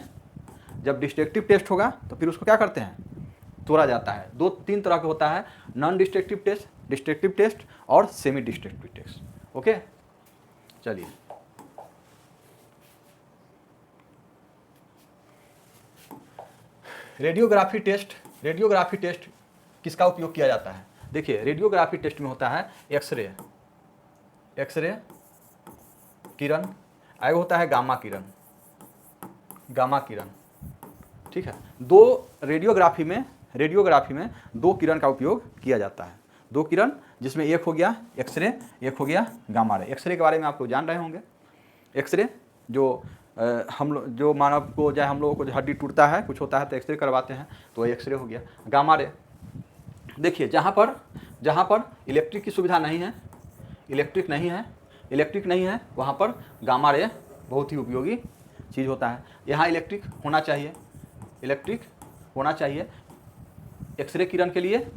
जब डिस्ट्रक्टिव टेस्ट होगा तो फिर उसको क्या करते हैं, तोड़ा जाता है। 2-3 तरह का होता है, non destructive test, destructive test और सेमी डिस्ट्रक्टिव टेस्ट, ओके। चलिए, रेडियोग्राफी टेस्ट किसका उपयोग किया जाता है, देखिए रेडियोग्राफी टेस्ट में होता है एक्सरे किरण, आगे होता है गामा किरण, ठीक है। रेडियोग्राफी में 2 किरण का उपयोग किया जाता है, 2 किरण, जिसमें एक हो गया एक्सरे, एक हो गया गामा रे। एक्सरे के बारे में आप लोग जान रहे होंगे, एक्सरे जो जो मानव को, चाहे हम लोगों को जो हड्डी टूटता है, कुछ होता है तो एक्सरे करवाते हैं, तो एक्सरे हो गया। गामा रे, देखिए जहाँ पर इलेक्ट्रिक की सुविधा नहीं है, इलेक्ट्रिक नहीं है, वहाँ पर गामा रे बहुत ही उपयोगी चीज़ होता है। यहाँ इलेक्ट्रिक होना चाहिए, एक्सरे किरण के लिए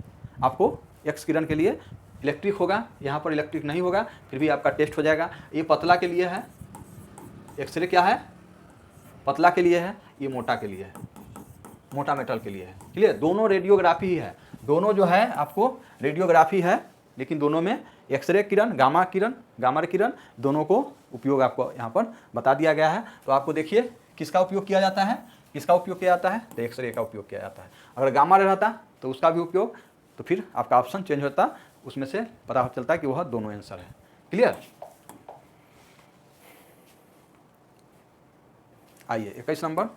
आपको, एक्स किरण के लिए इलेक्ट्रिक होगा, यहाँ पर इलेक्ट्रिक नहीं होगा, फिर भी आपका टेस्ट हो जाएगा। ये पतला के लिए है, एक्सरे क्या है, पतला के लिए है, ये मोटा के लिए है, मोटा मेटल के लिए है, क्लियर। दोनों रेडियोग्राफी ही है, दोनों जो है आपको रेडियोग्राफी है, लेकिन दोनों में एक्सरे किरण, गामा किरण दोनों को उपयोग आपको यहाँ पर बता दिया गया है। तो आपको देखिए किसका उपयोग किया जाता है, तो एक्सरे का उपयोग किया जाता है। अगर गामा रहता तो उसका भी उपयोग, तो फिर आपका ऑप्शन चेंज होता, उसमें से पता चलता है कि वह दोनों आंसर है, क्लियर। आइए 21 नंबर,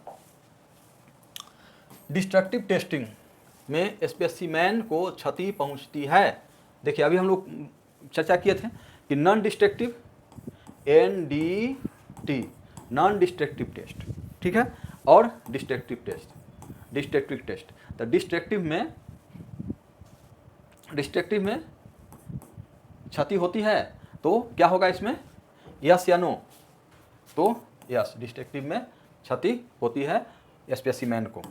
डिस्ट्रक्टिव टेस्टिंग में स्पेसिमेन को क्षति पहुंचती है। देखिए अभी हम लोग चर्चा किए थे कि non destructive, NDT, non destructive test, ठीक है, और डिस्ट्रक्टिव टेस्ट। तो डिस्ट्रक्टिव में क्षति होती है, तो क्या होगा इसमें, यस या नो, तो यस, डिस्ट्रक्टिव में क्षति होती है स्पेसिमेन को।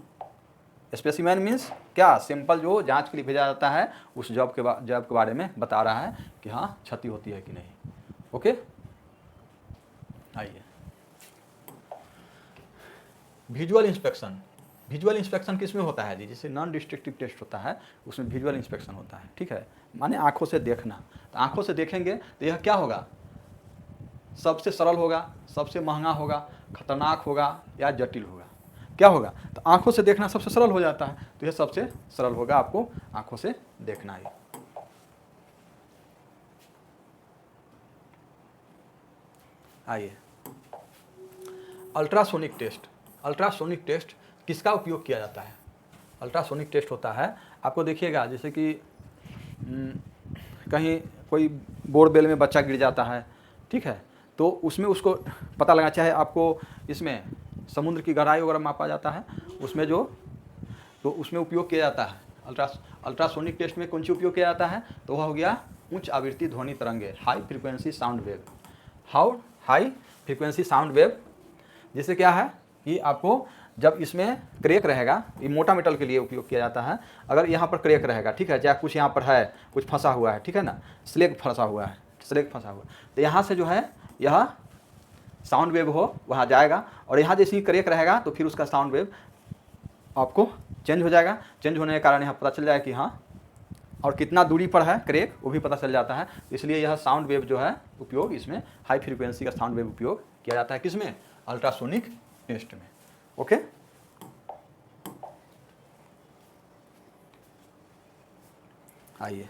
स्पेसिमेन मीन्स क्या, सैंपल जो जांच के लिए भेजा जाता है, उस जॉब के बारे में बता रहा है कि हाँ क्षति होती है कि नहीं, ओके। आइए, विजुअल इंस्पेक्शन किसमें होता है जी, जैसे नॉन डिस्ट्रक्टिव टेस्ट होता है उसमें विजुअल इंस्पेक्शन होता है, ठीक है, माने आंखों से देखना। तो आंखों से देखेंगे तो यह क्या होगा, सबसे सरल होगा, सबसे महंगा होगा, खतरनाक होगा या जटिल होगा, क्या होगा, तो आंखों से देखना सबसे सरल हो जाता है, तो यह सबसे सरल होगा, आपको आंखों से देखना है। आइए, अल्ट्रासोनिक टेस्ट। अल्ट्रासोनिक टेस्ट किसका उपयोग किया जाता है? अल्ट्रासोनिक टेस्ट होता है, आपको देखिएगा जैसे कि कहीं कोई बोरवेल में बच्चा गिर जाता है, ठीक है, तो उसमें उसको पता लगा, चाहे आपको इसमें समुद्र की गहराई वगैरह मापा जाता है, उसमें जो तो उसमें उपयोग किया जाता है। अल्ट्रासोनिक टेस्ट में कौन सी उपयोग किया जाता है? तो वह हो गया उच्च आवृत्ति ध्वनि तरंगे, high frequency sound wave. High frequency sound wave, जिससे क्या है कि आपको जब इसमें क्रैक रहेगा, ये मोटा मेटल के लिए उपयोग किया जाता है, अगर यहाँ पर क्रैक रहेगा, ठीक है, चाहे कुछ यहाँ पर है, कुछ फंसा हुआ है, ठीक है ना, स्लेग फंसा हुआ है, तो यहाँ से जो है यह साउंड वेव हो वहाँ जाएगा, और यहाँ जैसे ही क्रैक रहेगा तो फिर उसका साउंड वेव आपको चेंज हो जाएगा। चेंज होने के कारण यहाँ पता चल जाएगा कि हाँ, और कितना दूरी पर है क्रैक वो भी पता चल जाता है। इसलिए यह साउंड वेव जो है उपयोग इसमें हाई फ्रीक्वेंसी का साउंड वेव उपयोग किया जाता है, किसमें? अल्ट्रासोनिक टेस्ट में। ओके, आइए,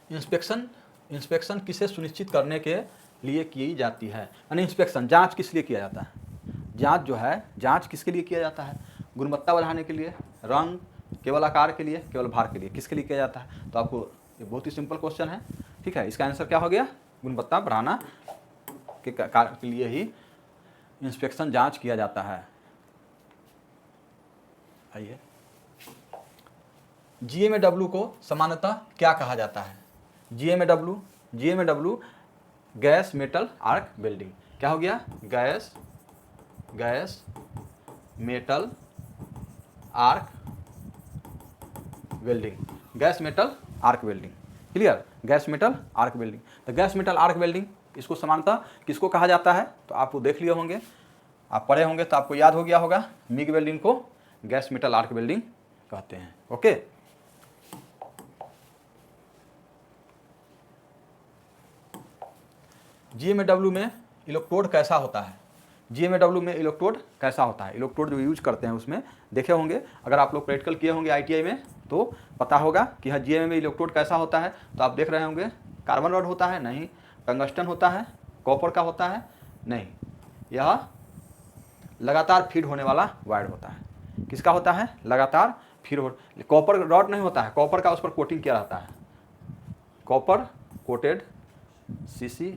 इंस्पेक्शन किसे सुनिश्चित करने के लिए की जाती है? यानी इंस्पेक्शन, जांच किस लिए किया जाता है? जांच जो है, जांच किसके लिए किया जाता है? गुणवत्ता बढ़ाने के लिए, रंग, केवल आकार के लिए, केवल भार के लिए, किसके लिए किया जाता है? तो आपको ये बहुत ही सिंपल क्वेश्चन है, ठीक है, इसका आंसर क्या हो गया? गुणवत्ता बढ़ाना के कार्य के लिए ही इंस्पेक्शन जांच किया जाता है। आइए, GMAW को सामान्यतः क्या कहा जाता है? GMAW gas metal arc welding. क्या हो गया? Gas metal arc welding, gas metal arc welding. Clear? Gas metal arc welding. तो गैस मेटल आर्क वेल्डिंग इसको सामान्यतः किसको कहा जाता है? तो आप देख लिए होंगे, आप पढ़े होंगे तो आपको याद हो गया होगा, मिग वेल्डिंग को गैस मेटल आर्क वेल्डिंग कहते हैं। ओके, GMAW में इलेक्ट्रोड कैसा होता है? GMAW में इलेक्ट्रोड कैसा होता है? इलेक्ट्रोड जो यूज करते हैं उसमें देखे होंगे, अगर आप लोग प्रैक्टिकल किए होंगे ITI में तो पता होगा कि हाँ GMA में इलेक्ट्रोड कैसा होता है। तो आप देख रहे होंगे, कार्बन रॉड होता है? नहीं। टंगस्टन होता है? कॉपर का होता है? नहीं। यह लगातार फीड होने वाला वायर होता है। किसका होता है? लगातार फीड हो। कॉपर रॉड नहीं होता है, कॉपर का उस पर कोटिंग किया रहता है, copper coated CC,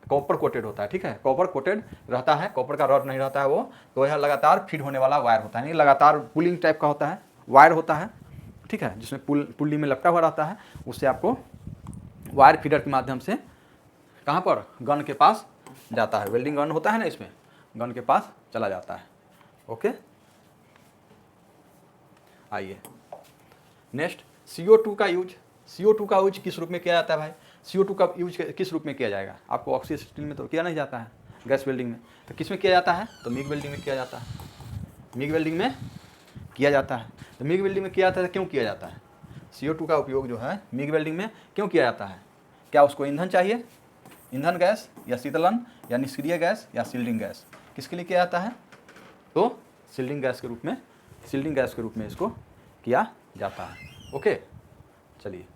copper coated होता है, ठीक है, कॉपर कोटेड रहता है, कॉपर का रॉड नहीं रहता है वो। तो यह लगातार फीड होने वाला वायर होता है, नहीं लगातार पुलिंग टाइप का होता है, वायर होता है, ठीक है, जिसमें पुल्ली में लपटा हुआ रहता है। उससे आपको वायर फीडर के माध्यम से कहाँ पर? गन के पास जाता है। वेल्डिंग गन होता है ना, इसमें गन के पास चला जाता है। ओके, आइए नेक्स्ट, CO2 का यूज। CO2 का यूज किस रूप में किया जाता है भाई? CO2 का यूज किस रूप में किया जाएगा? आपको ऑक्सीजन स्टील में तो किया नहीं जाता है, गैस वेल्डिंग में। तो किस में किया जाता है? तो मिग वेल्डिंग में किया जाता है, मिग वेल्डिंग में किया जाता है। तो मिग वेल्डिंग में किया जाता है, क्यों किया जाता है? CO2 का उपयोग जो है मिग वेल्डिंग में क्यों किया जाता है? क्या उसको ईंधन चाहिए? ईंधन गैस या शीतलन या निष्क्रिय गैस या सील्डिंग गैस, किसके लिए किया जाता है? तो सील्डिंग गैस के रूप में इसको किया जाता है। ओके, चलिए,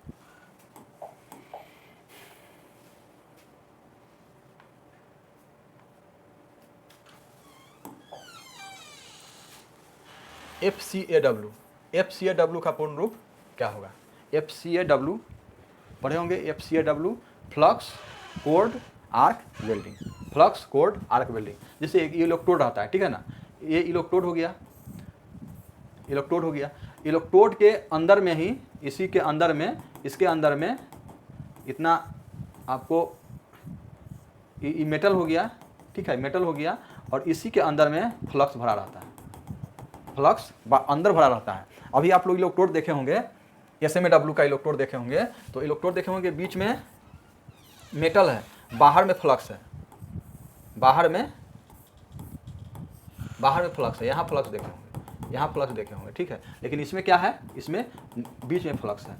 FCAW का पूर्ण रूप क्या होगा? FCAW पढ़े होंगे, FCAW flux cored arc welding, flux cored arc welding. जैसे एक इलेक्ट्रोड रहता है, ठीक है ना, ये इलेक्ट्रोड हो गया, इलेक्ट्रोड के अंदर में ही, इसी के अंदर में, इसके अंदर में इतना आपको ये मेटल हो गया, ठीक है, मेटल हो गया, और इसी के अंदर में फ्लक्स भरा रहता है, फ्लक्स अंदर भरा रहता है। अभी आप लोग इलेक्ट्रोड देखे होंगे, SMA का इलेक्ट्रोड देखे होंगे, तो इलेक्ट्रोड देखे होंगे बीच में मेटल है, बाहर में फ्लक्स है, बाहर में फ्लक्स है, यहाँ फ्लक्स देखे होंगे, यहाँ फ्लक्स देखे होंगे, ठीक है। लेकिन इसमें क्या है? इसमें बीच में फ्लक्स है,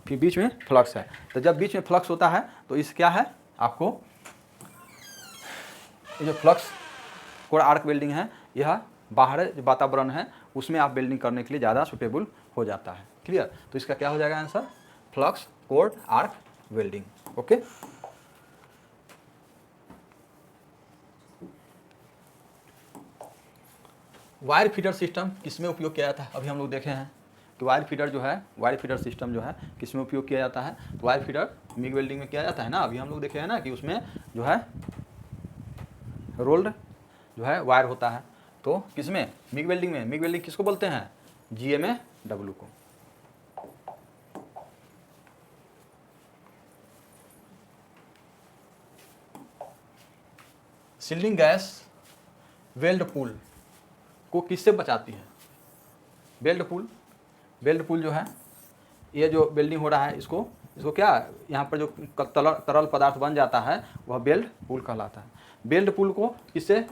फिर बीच में फ्लक्स है। तो जब बीच में फ्लक्स होता है तो इस क्या है, आपको ये जो फ्लक्स कोर आर्क वेल्डिंग है, यह बाहर जो वातावरण है उसमें आप वेल्डिंग करने के लिए ज़्यादा सुटेबल हो जाता है। क्लियर? तो इसका क्या हो जाएगा answer? Flux core arc welding. Okay, wire feeder system किस में उपयोग किया जाता है? अभी हम लोग देखे हैं कि वायर फीडर जो है, वायर फीडर सिस्टम जो है किस में उपयोग किया जाता है? तो वायर फीडर मिग वेल्डिंग में किया जाता है ना। अभी हम लोग देखे हैं ना कि उसमें जो है रोल्ड जो है वायर होता है। तो किस में? मिग वेल्डिंग में। मिग वेल्डिंग किसको बोलते हैं? GMAW को। सील्डिंग गैस वेल्ड पूल को किससे बचाती है? वेल्ड पूल जो है, ये जो वेल्डिंग हो रहा है इसको क्या यहाँ पर जो तरल पदार्थ बन जाता है वह वेल्ड पूल कहलाता है। वेल्ड पूल को किससे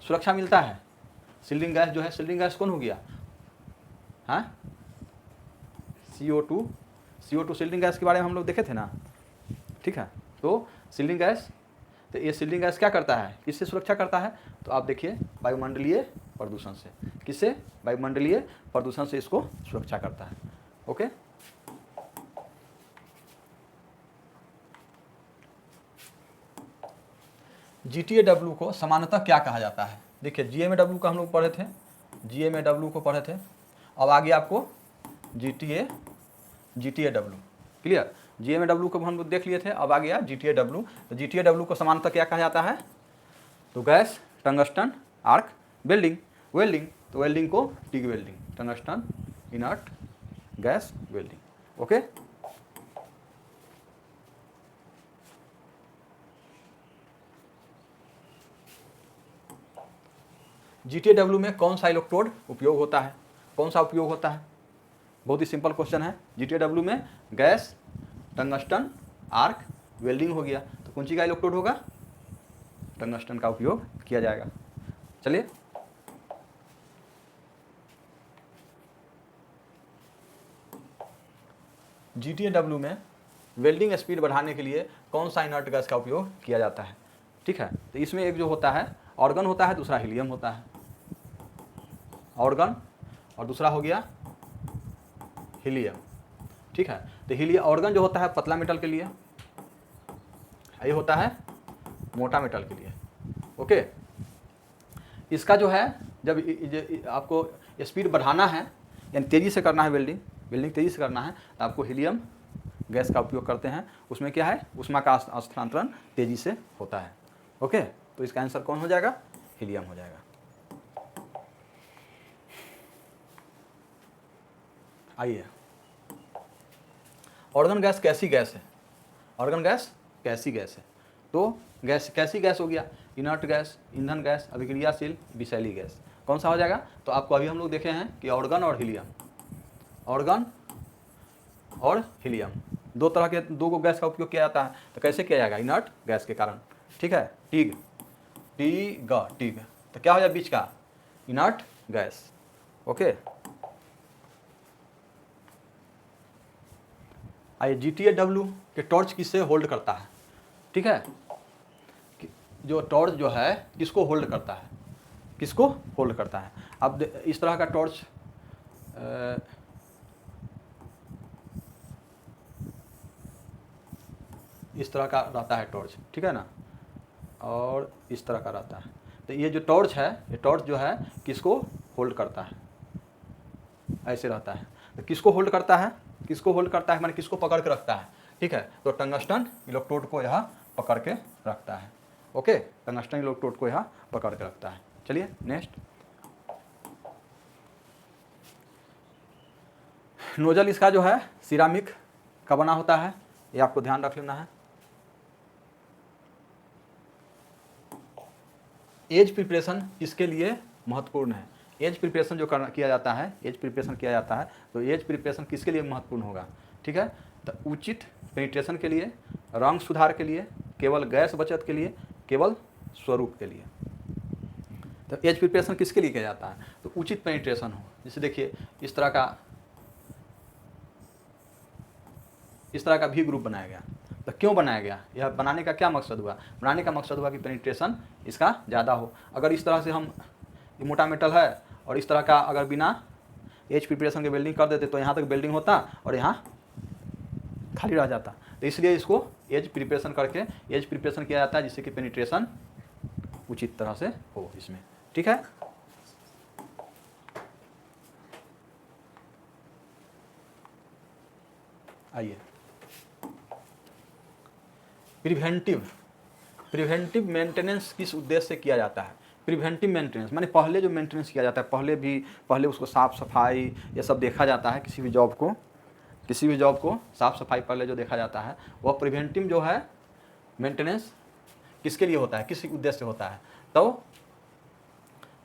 सुरक्षा मिलता है? सील्डिंग गैस जो है, सील्डिंग गैस कौन हो गया? हाँ, CO2 सील्डिंग गैस के बारे में हम लोग देखे थे ना, ठीक है। तो सील्डिंग गैस, तो ये सील्डिंग गैस क्या करता है, किससे सुरक्षा करता है? तो आप देखिए वायुमंडलीय प्रदूषण से। किससे? वायुमंडलीय प्रदूषण से इसको सुरक्षा करता है। ओके, GTAW को सामान्यतः क्या कहा जाता है? देखिए GMAW का हम लोग पढ़े थे, GMAW को पढ़े थे। अब आगे आपको GTAW क्लियर। GMAW को हम लोग देख लिए थे, अब आ गया GTAW। तो GTAW को सामान्यतः क्या कहा जाता है? तो गैस टंगस्टन आर्क वेल्डिंग। तो वेल्डिंग को TIG welding, tungsten inert gas welding. Okay, GTAW में कौन सा इलेक्ट्रोड उपयोग होता है? कौन सा उपयोग होता है? बहुत ही सिंपल क्वेश्चन है। GTAW में गैस टंगस्टन आर्क वेल्डिंग हो गया, तो कौन सी का इलेक्ट्रोड होगा? टंगस्टन का उपयोग किया जाएगा। चलिए, GTAW में वेल्डिंग स्पीड बढ़ाने के लिए कौन सा इनर्ट गैस का उपयोग किया जाता है? ठीक है, तो इसमें एक जो होता है ऑर्गन होता है, दूसरा हीलियम होता है। ऑर्गन और दूसरा हो गया हीलियम। ठीक है, तो हीलियम ऑर्गन जो होता है पतला मेटल के लिए, ये होता है मोटा मेटल के लिए। ओके, इसका जो है जब आपको स्पीड बढ़ाना है यानी तेज़ी से करना है, वेल्डिंग तेज़ी से करना है, तो आपको हीलियम गैस का उपयोग करते हैं। उसमें क्या है, ऊष्मा का स्थानांतरण तेज़ी से होता है। ओके, तो इसका आंसर कौन हो जाएगा? हीलियम हो जाएगा। आइए, ऑर्गन गैस कैसी गैस है? ऑर्गन गैस कैसी गैस है? तो गैस कैसी गैस हो गया? इनर्ट गैस, ईंधन गैस, अभिक्रियाशील, विषैली गैस। कौन सा हो जाएगा? तो आपको अभी हम लोग देखे हैं कि ऑर्गन और हीलियम, ऑर्गन और हीलियम दो तरह के दो गैस का उपयोग किया जाता है। तो कैसे किया जाएगा? इनर्ट गैस के कारण। ठीक है, टिग तो क्या हो जाए बीच का? Inert gas. ओके, आइए GTAW के टॉर्च किससे होल्ड करता है? ठीक है, जो टॉर्च जो है किसको होल्ड करता है? किसको होल्ड करता है? अब इस तरह का टॉर्च इस तरह का रहता है टॉर्च, ठीक है ना, और इस तरह का रहता है। तो ये जो टॉर्च है, ये टॉर्च जो है किसको होल्ड करता है? ऐसे रहता है। तो किसको होल्ड करता है? किसको होल्ड करता है माने किसको पकड़ के रखता है? ठीक है, तो टंगस्टन इलेक्ट्रोड को यहाँ पकड़ के रखता है। ओके, टंगस्टन इलेक्ट्रोड को यहाँ पकड़ के रखता है। चलिए नेक्स्ट, नोजल इसका जो है सिरामिक का बना होता है, ये आपको ध्यान रख लेना है। एज प्रिपरेशन इसके लिए महत्वपूर्ण है। एज प्रिपरेशन जो किया जाता है, एज प्रिपरेशन किया जाता है, तो एज प्रिपरेशन किसके लिए महत्वपूर्ण होगा? ठीक है, तो उचित पेनिट्रेशन के लिए, रंग सुधार के लिए, केवल गैस बचत के लिए, केवल स्वरूप के लिए। तो एज प्रिपरेशन किसके लिए किया जाता है? तो उचित पेनिट्रेशन हो। जैसे देखिए इस तरह का भी ग्रुप बनाया गया। तो क्यों बनाया गया? यह बनाने का क्या मकसद हुआ? बनाने का मकसद हुआ कि पेनिट्रेशन इसका ज़्यादा हो। अगर इस तरह से हम ये मोटा मेटल है और इस तरह का अगर बिना एज प्रिपरेशन के वेल्डिंग कर देते तो यहाँ तक वेल्डिंग होता और यहाँ खाली रह जाता। तो इसलिए इसको एज प्रिपरेशन करके एज प्रिपरेशन किया जाता है, जिससे कि पेनिट्रेशन उचित तरह से हो इसमें। ठीक है, आइए, प्रिवेंटिव मेंटेनेंस किस उद्देश्य से किया जाता है? प्रिवेंटिव मेंटेनेंस माने पहले जो मेंटेनेंस किया जाता है, पहले उसको साफ़ सफाई ये सब देखा जाता है। किसी भी जॉब को साफ़ सफाई पहले जो देखा जाता है, वह प्रिवेंटिव जो है मेंटेनेंस किसके लिए होता है, किस उद्देश्य से होता है? तो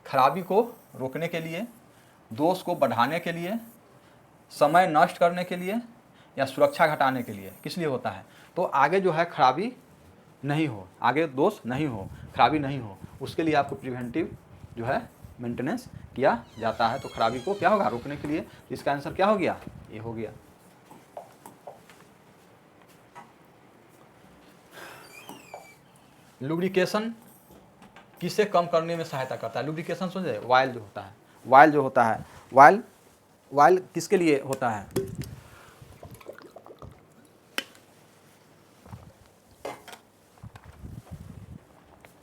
खराबी को रोकने के लिए, दोष को बढ़ाने के लिए, समय नष्ट करने के लिए, या सुरक्षा घटाने के लिए, किस लिए होता है? तो आगे जो है खराबी नहीं हो, आगे दोष नहीं हो, खराबी नहीं हो, उसके लिए आपको प्रिवेंटिव जो है मेंटेनेंस किया जाता है। तो खराबी को क्या होगा, रोकने के लिए। इसका आंसर क्या हो गया, ये हो गया। लुब्रिकेशन किसे कम करने में सहायता करता है? लुब्रिकेशन समझे, वायल जो होता है, वायल किसके लिए होता है?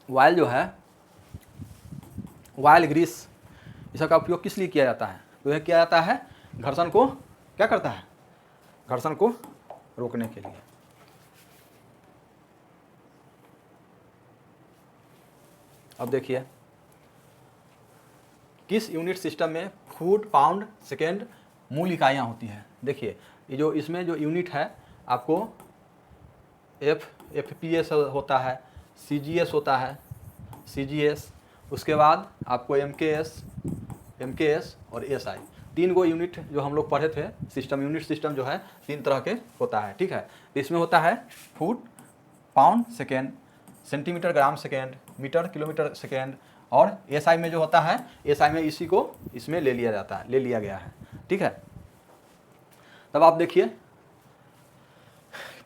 वायल जो है, वायल ग्रीस, इसका उपयोग किस लिए किया जाता है? तो यह किया जाता है घर्षण को क्या करता है, घर्षण को रोकने के लिए। अब देखिए, किस यूनिट सिस्टम में फुट, पाउंड, सेकेंड मूल इकाइयाँ होती हैं? देखिए, ये जो इसमें जो यूनिट है आपको FPS होता है, CGS होता है, CGS, उसके बाद आपको MKS और SI, 3 गो यूनिट जो हम लोग पढ़े थे सिस्टम, यूनिट सिस्टम जो है 3 तरह के होता है, ठीक है। तो इसमें होता है फुट, पाउंड, सेकेंड, सेंटीमीटर, ग्राम, सेकेंड, मीटर, किलोमीटर, सेकेंड, और SI में जो होता है, SI में इसी को इसमें ले लिया गया है, ठीक है। तब आप देखिए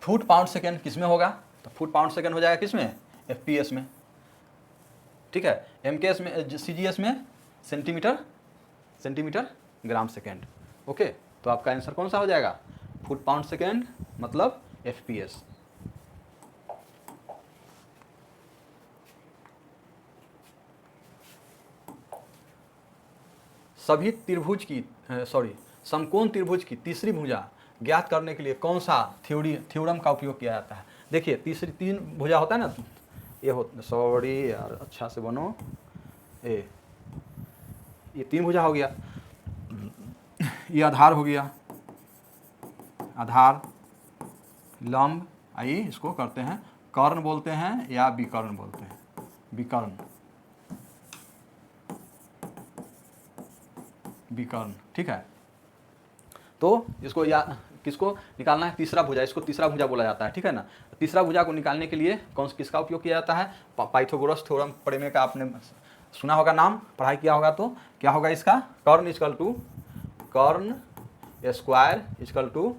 फुट, पाउंड, सेकेंड किस में होगा? तो फुट, पाउंड, सेकेंड हो जाएगा किस में, FPS में, ठीक है। MKS में, CGS में सेंटीमीटर, ग्राम, सेकेंड, ओके। तो आपका आंसर कौन सा हो जाएगा, फुट, पाउंड, सेकेंड मतलब FPS। सभी त्रिभुज की समकोण त्रिभुज की तीसरी भुजा ज्ञात करने के लिए कौन सा थ्योरम का उपयोग किया जाता है? देखिए, तीसरी 3 भुजा होता है ना, ये हो, सॉरी यार, अच्छा से बनो, ये 3 भुजा हो गया, ये आधार हो गया, आधार, लंब, आइए इसको करते हैं कर्ण बोलते हैं या विकर्ण बोलते हैं, विकर्ण, ठीक है। तो इसको या किसको निकालना है, तीसरा भुजा, इसको तीसरा भुजा बोला जाता है, ठीक है ना। तीसरा भुजा को निकालने के लिए किसका उपयोग किया जाता है? पाइथागोरस थ्योरम प्रमेय का आपने सुना होगा, नाम पढ़ाई किया होगा। तो क्या होगा इसका, कर्ण इक्वल टू कर्ण स्क्वायर इक्वल टू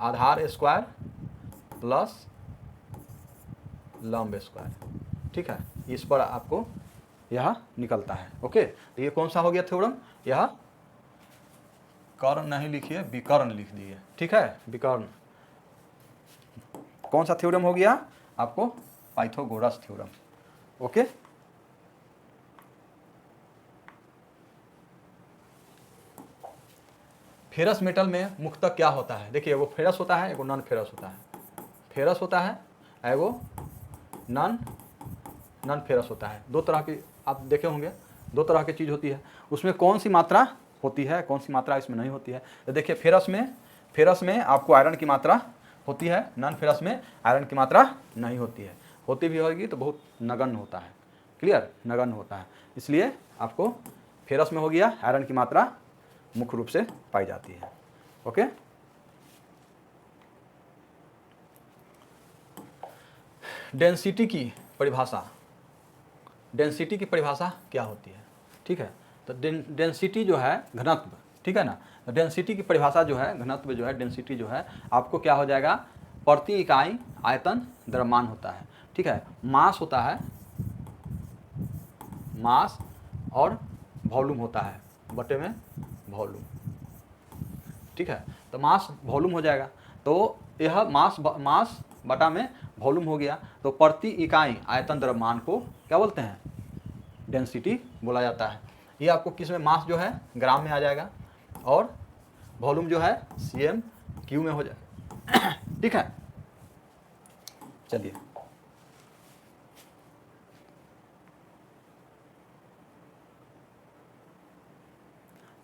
आधार स्क्वायर प्लस लंब स्क्वायर, ठीक है। इस पर आपको यह निकलता है, ओके। तो ये कौन सा हो गया थ्योरम, यह कर्ण नहीं लिखिए, विकर्ण लिख दिए, ठीक है, विकर्ण। कौन सा थ्योरम हो गया आपको, Pythagoras theorem, okay. Ferrous metal में मुख्यतः क्या होता है? देखिए, वो फेरस होता है, एगो नॉन फेरस होता है, फेरस होता है, एगो नॉन फेरस होता है। 2 तरह की आप देखे होंगे, 2 तरह की चीज़ होती है। उसमें कौन सी मात्रा होती है, कौन सी मात्रा इसमें नहीं होती है? तो देखिए, फेरस में आपको आयरन की मात्रा होती है, नॉन फेरस में आयरन की मात्रा नहीं होती है। होती भी होगी तो बहुत नगण्य होता है, क्लियर, नगण्य होता है। इसलिए आपको फेरस में हो गया, आयरन की मात्रा मुख्य रूप से पाई जाती है, ओके। डेंसिटी की परिभाषा क्या होती है, ठीक है। तो डेंसिटी जो है घनत्व, ठीक है ना। तो डेंसिटी की परिभाषा जो है, घनत्व जो है, डेंसिटी जो है, आपको क्या हो जाएगा, प्रति इकाई आयतन द्रव्यमान होता है, ठीक है। मास होता है, मास और वॉल्यूम होता है, बटे में वॉल्यूम, ठीक है। तो मास वॉल्यूम हो जाएगा, तो यह मास बटा में वॉल्यूम हो गया। तो प्रति इकाई आयतन द्रव्यमान को क्या बोलते हैं, डेंसिटी बोला जाता है। ये आपको किस में, मास जो है ग्राम में आ जाएगा, और वॉल्यूम जो है CM क्यू में हो जाए। ठीक है, चलिए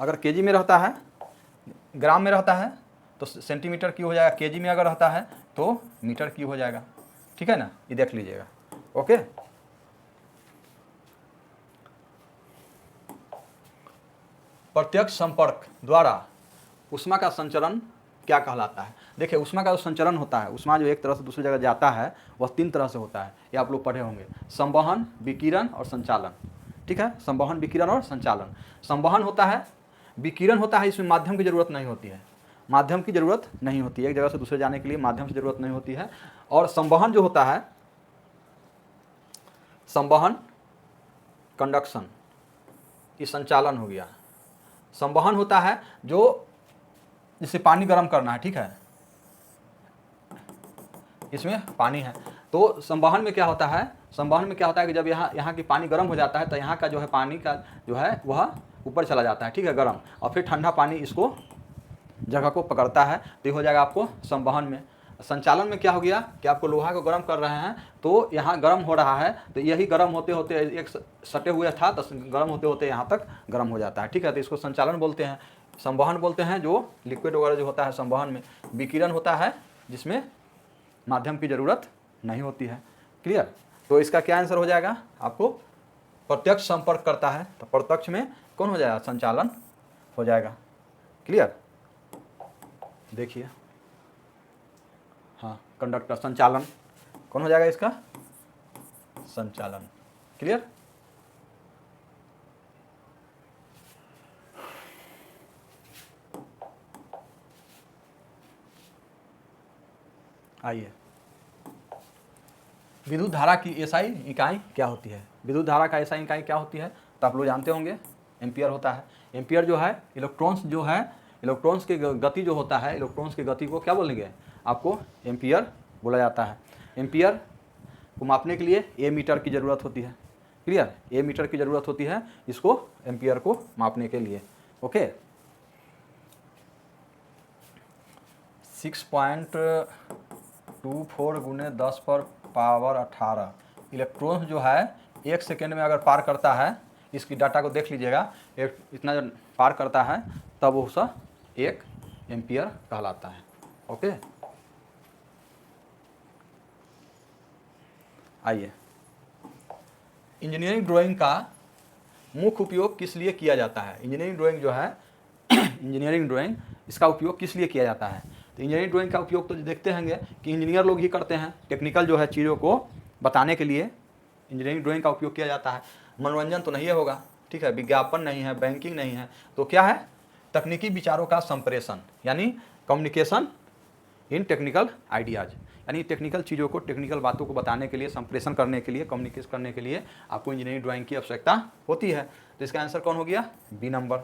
अगर केजी में रहता है, ग्राम में रहता है तो सेंटीमीटर क्यू हो जाएगा, केजी में अगर रहता है तो मीटर क्यू हो जाएगा। ठीक है ना, ये देख लीजिएगा। ओके, प्रत्यक्ष संपर्क द्वारा ऊष्मा का संचरण क्या कहलाता है? देखिए ऊष्मा का जो संचरण होता है, ऊष्मा जो एक तरह से दूसरी जगह जाता है वह 3 तरह से होता है, ये आप लोग पढ़े होंगे, संवहन, विकिरण और संचालन। ठीक है, संवहन, विकिरण और संचालन। संवहन होता है, विकिरण होता है, इसमें माध्यम की जरूरत नहीं होती है, माध्यम की जरूरत नहीं होती है, एक जगह से दूसरे जाने के लिए माध्यम की जरूरत नहीं होती है। और संवहन जो होता है, संवहन कंडक्शन, ये संचालन हो गया। संवहन होता है जो जिससे पानी गर्म करना है। ठीक है, इसमें पानी है तो संवहन में क्या होता है, संवहन में क्या होता है कि जब यहाँ की पानी गर्म हो जाता है तो यहाँ का जो है पानी का जो है वह ऊपर चला जाता है। ठीक है, गर्म, और फिर ठंडा पानी इसको जगह को पकड़ता है, तो ये हो जाएगा आपको संवहन में। संचालन में क्या हो गया कि आपको लोहा को गर्म कर रहे हैं तो यहाँ गर्म हो रहा है, तो यही गर्म होते होते एक सटे हुए था तो गर्म होते होते यहाँ तक गर्म हो जाता है। ठीक है, तो इसको संचालन बोलते हैं। संवहन बोलते हैं जो लिक्विड वगैरह जो होता है संवहन में। विकिरण होता है जिसमें माध्यम की ज़रूरत नहीं होती है। क्लियर, तो इसका क्या आंसर हो जाएगा? आपको प्रत्यक्ष संपर्क करता है तो प्रत्यक्ष में कौन हो जाएगा? संचालन हो जाएगा। क्लियर, देखिए, हाँ, कंडक्टर, संचालन कौन हो जाएगा इसका? संचालन। क्लियर, आइए, विद्युत धारा की एसआई इकाई क्या होती है? विद्युत धारा का एसआई इकाई क्या होती है तो आप लोग जानते होंगे, एम्पियर होता है। एम्पियर जो है इलेक्ट्रॉन्स जो है, इलेक्ट्रॉन्स की गति जो होता है, इलेक्ट्रॉन्स की गति को क्या बोलेंगे? आपको एम्पियर बोला जाता है। एम्पियर को मापने के लिए ए मीटर की ज़रूरत होती है। क्लियर, ए मीटर की ज़रूरत होती है इसको, एम्पियर को मापने के लिए। ओके, 6.24 गुने 10⁻18 इलेक्ट्रॉन जो है 1 सेकेंड में अगर पार करता है, इसकी डाटा को देख लीजिएगा, इतना जो पार करता है तब वो सब 1 एम्पियर कहलाता है। ओके, आइए, इंजीनियरिंग ड्राइंग का मुख्य उपयोग किस लिए किया जाता है? इंजीनियरिंग ड्राइंग जो है इंजीनियरिंग ड्राइंग, इसका उपयोग किस लिए किया जाता है? तो इंजीनियरिंग ड्राइंग का उपयोग तो देखते होंगे कि इंजीनियर लोग ही करते हैं, टेक्निकल जो है चीज़ों को बताने के लिए इंजीनियरिंग ड्राइंग का उपयोग किया जाता है। मनोरंजन तो नहीं होगा, ठीक है, विज्ञापन नहीं है, बैंकिंग नहीं है, तो क्या है? तकनीकी विचारों का संप्रेषण, यानी कम्युनिकेशन इन टेक्निकल आइडियाज़, यानी टेक्निकल चीज़ों को, टेक्निकल बातों को बताने के लिए, संप्रेषण करने के लिए, कम्युनिकेट करने के लिए आपको इंजीनियरिंग ड्राइंग की आवश्यकता होती है। तो इसका आंसर कौन हो गया? B number.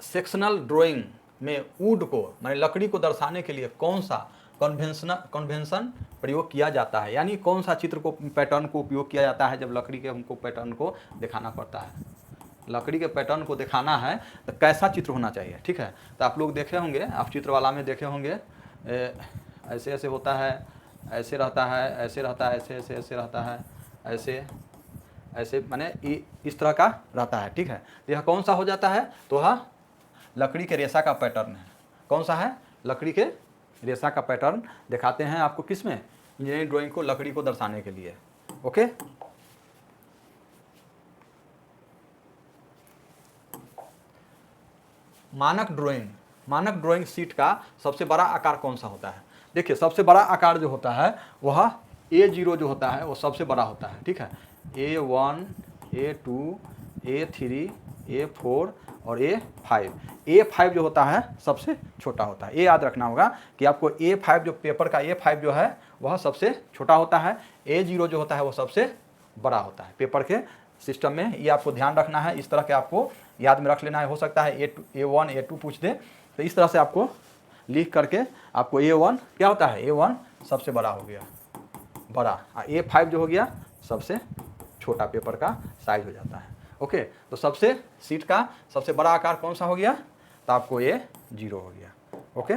सेक्शनल ड्राइंग में वुड को, माने लकड़ी को दर्शाने के लिए कौन सा कन्वेंशन प्रयोग किया जाता है? यानी कौन सा चित्र को, पैटर्न को उपयोग किया जाता है जब लकड़ी के हमको पैटर्न को दिखाना पड़ता है? लकड़ी के पैटर्न को दिखाना है तो कैसा चित्र होना चाहिए? ठीक है, तो आप लोग देखे होंगे, आप चित्रवाला में देखे होंगे, ऐसे ऐसे होता है, ऐसे रहता है, ऐसे रहता है, ऐसे ऐसे ऐसे रहता है, ऐसे ऐसे, माने इस तरह का रहता है। ठीक है, तो यह कौन सा हो जाता है? तो यह लकड़ी के रेशा का पैटर्न है। कौन सा है? लकड़ी के रेशा का पैटर्न दिखाते हैं आपको किस में? इंजीनियरिंग ड्राइंग को, लकड़ी को दर्शाने के लिए। ओके, मानक ड्राइंग शीट का सबसे बड़ा आकार कौन सा होता है? देखिए, सबसे बड़ा आकार जो होता है वह A0 जो होता है वो सबसे बड़ा होता है। ठीक है, A1, A2, A3, A4 और A5। A5 जो होता है सबसे छोटा होता है। ये याद रखना होगा कि आपको A5 जो पेपर का A5 जो है वह सबसे छोटा होता है, A0 जो होता है वो सबसे बड़ा होता है पेपर के सिस्टम में। ये आपको ध्यान रखना है, इस तरह के आपको याद में रख लेना है। हो सकता है A1, A2 पूछ दे, तो इस तरह से आपको लिख करके आपको A1 क्या होता है? A1 सबसे बड़ा हो गया। बड़ा, A5 जो हो गया सबसे छोटा पेपर का साइज हो जाता है। ओके, तो सबसे सीट का सबसे बड़ा आकार कौन सा हो गया, तो आपको ये 0 हो गया। ओके,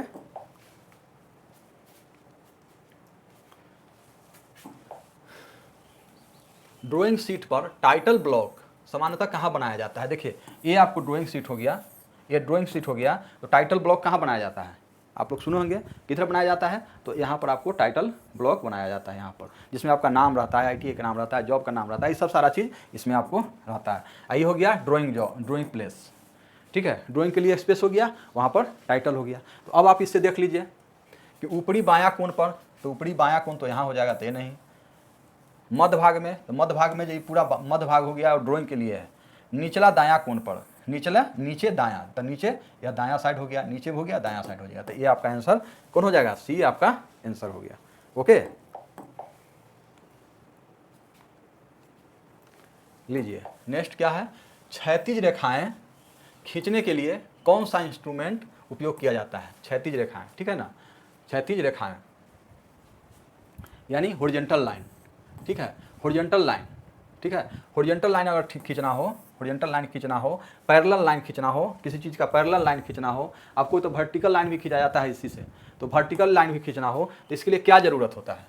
ड्राइंग शीट पर टाइटल ब्लॉक सामान्यतः कहाँ बनाया जाता है? देखिए, ये आपको ड्राइंग शीट हो गया, ये ड्राइंग शीट हो गया, तो टाइटल ब्लॉक कहाँ बनाया जाता है? आप लोग सुने होंगे किधर बनाया जाता है, तो यहाँ पर आपको टाइटल ब्लॉक बनाया जाता है, यहाँ पर जिसमें आपका नाम रहता है, ITA का नाम रहता है, जॉब का नाम रहता है, ये सब सारा चीज़ इसमें आपको रहता है। ये हो गया ड्राइंग प्लेस, ठीक है, ड्राइंग के लिए स्पेस हो गया, वहाँ पर टाइटल हो गया। तो अब आप इससे देख लीजिए कि ऊपरी बायां कोण पर, तो ऊपरी बायां कोण तो यहाँ हो जाएगा, तो ये नहीं। मध्य भाग में, तो मध्य भाग में जो पूरा मध्य भाग हो गया और ड्राइंग के लिए है। निचला दायां कोण पर, निचला नीचे दायां, तो नीचे या दायां साइड हो गया, नीचे हो गया दायां साइड हो जाएगा, तो ये आपका आंसर कौन हो जाएगा? सी आपका आंसर हो गया। ओके, लीजिए नेक्स्ट क्या है, क्षैतिज रेखाएं खींचने के लिए कौन सा इंस्ट्रूमेंट उपयोग किया जाता है? क्षैतिज रेखाएं, ठीक है ना, क्षैतिज रेखाएं यानी हॉरिजॉन्टल लाइन, ठीक है, हॉरिजॉन्टल लाइन, ठीक है, हॉरिजॉन्टल लाइन अगर खींचना हो, हॉरिजॉन्टल लाइन खींचना हो, पैरेलल लाइन खींचना हो, किसी चीज़ का पैरेलल लाइन खींचना हो, आपको तो वर्टिकल लाइन भी खींचा जाता है इसी से, तो वर्टिकल लाइन भी खींचना हो तो इसके लिए क्या ज़रूरत होता है?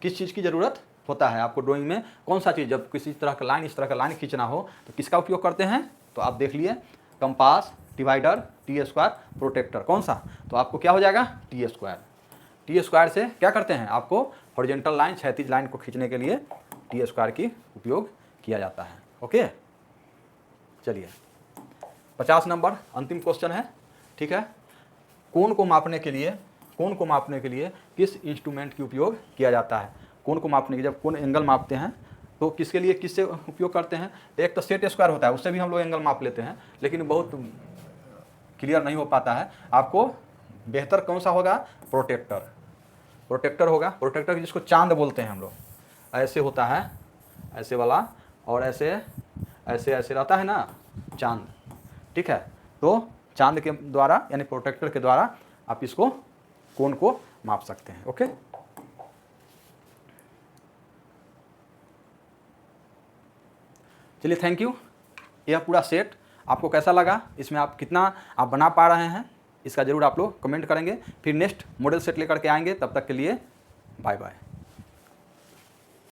किस चीज़ की ज़रूरत होता है आपको ड्राइंग में? कौन सा चीज़, जब किसी तरह का लाइन, इस तरह का लाइन खींचना हो तो किसका उपयोग करते हैं? तो आप देख लिए, कंपास, डिवाइडर, T² प्रोटेक्टर, कौन सा? तो आपको क्या हो जाएगा? T² से क्या करते हैं? आपको हॉरिजॉन्टल लाइन, क्षैतिज लाइन को खींचने के लिए T² की उपयोग किया जाता है। ओके, चलिए 50 नंबर अंतिम क्वेश्चन है, ठीक है, कोण को मापने के लिए, कोण को मापने के लिए किस इंस्ट्रूमेंट की उपयोग किया जाता है? कोण को मापने के, जब कोण एंगल मापते हैं तो किसके लिए, किससे उपयोग करते हैं? तो एक तो सेट स्क्वायर होता है, उससे भी हम लोग एंगल माप लेते हैं, लेकिन बहुत क्लियर नहीं हो पाता है। आपको बेहतर कौन सा होगा? प्रोटेक्टर होगा। प्रोटेक्टर जिसको चांद बोलते हैं हम लोग, ऐसे होता है, ऐसे वाला, और ऐसे ऐसे ऐसे रहता है ना चांद, ठीक है, तो चांद के द्वारा यानी प्रोटेक्टर के द्वारा आप इसको कोण को माप सकते हैं। ओके, चलिए थैंक यू। यह पूरा सेट आपको कैसा लगा, इसमें आप कितना आप बना पा रहे हैं, इसका ज़रूर आप लोग कमेंट करेंगे। फिर नेक्स्ट मॉडल सेट लेकर के आएंगे, तब तक के लिए बाय बाय।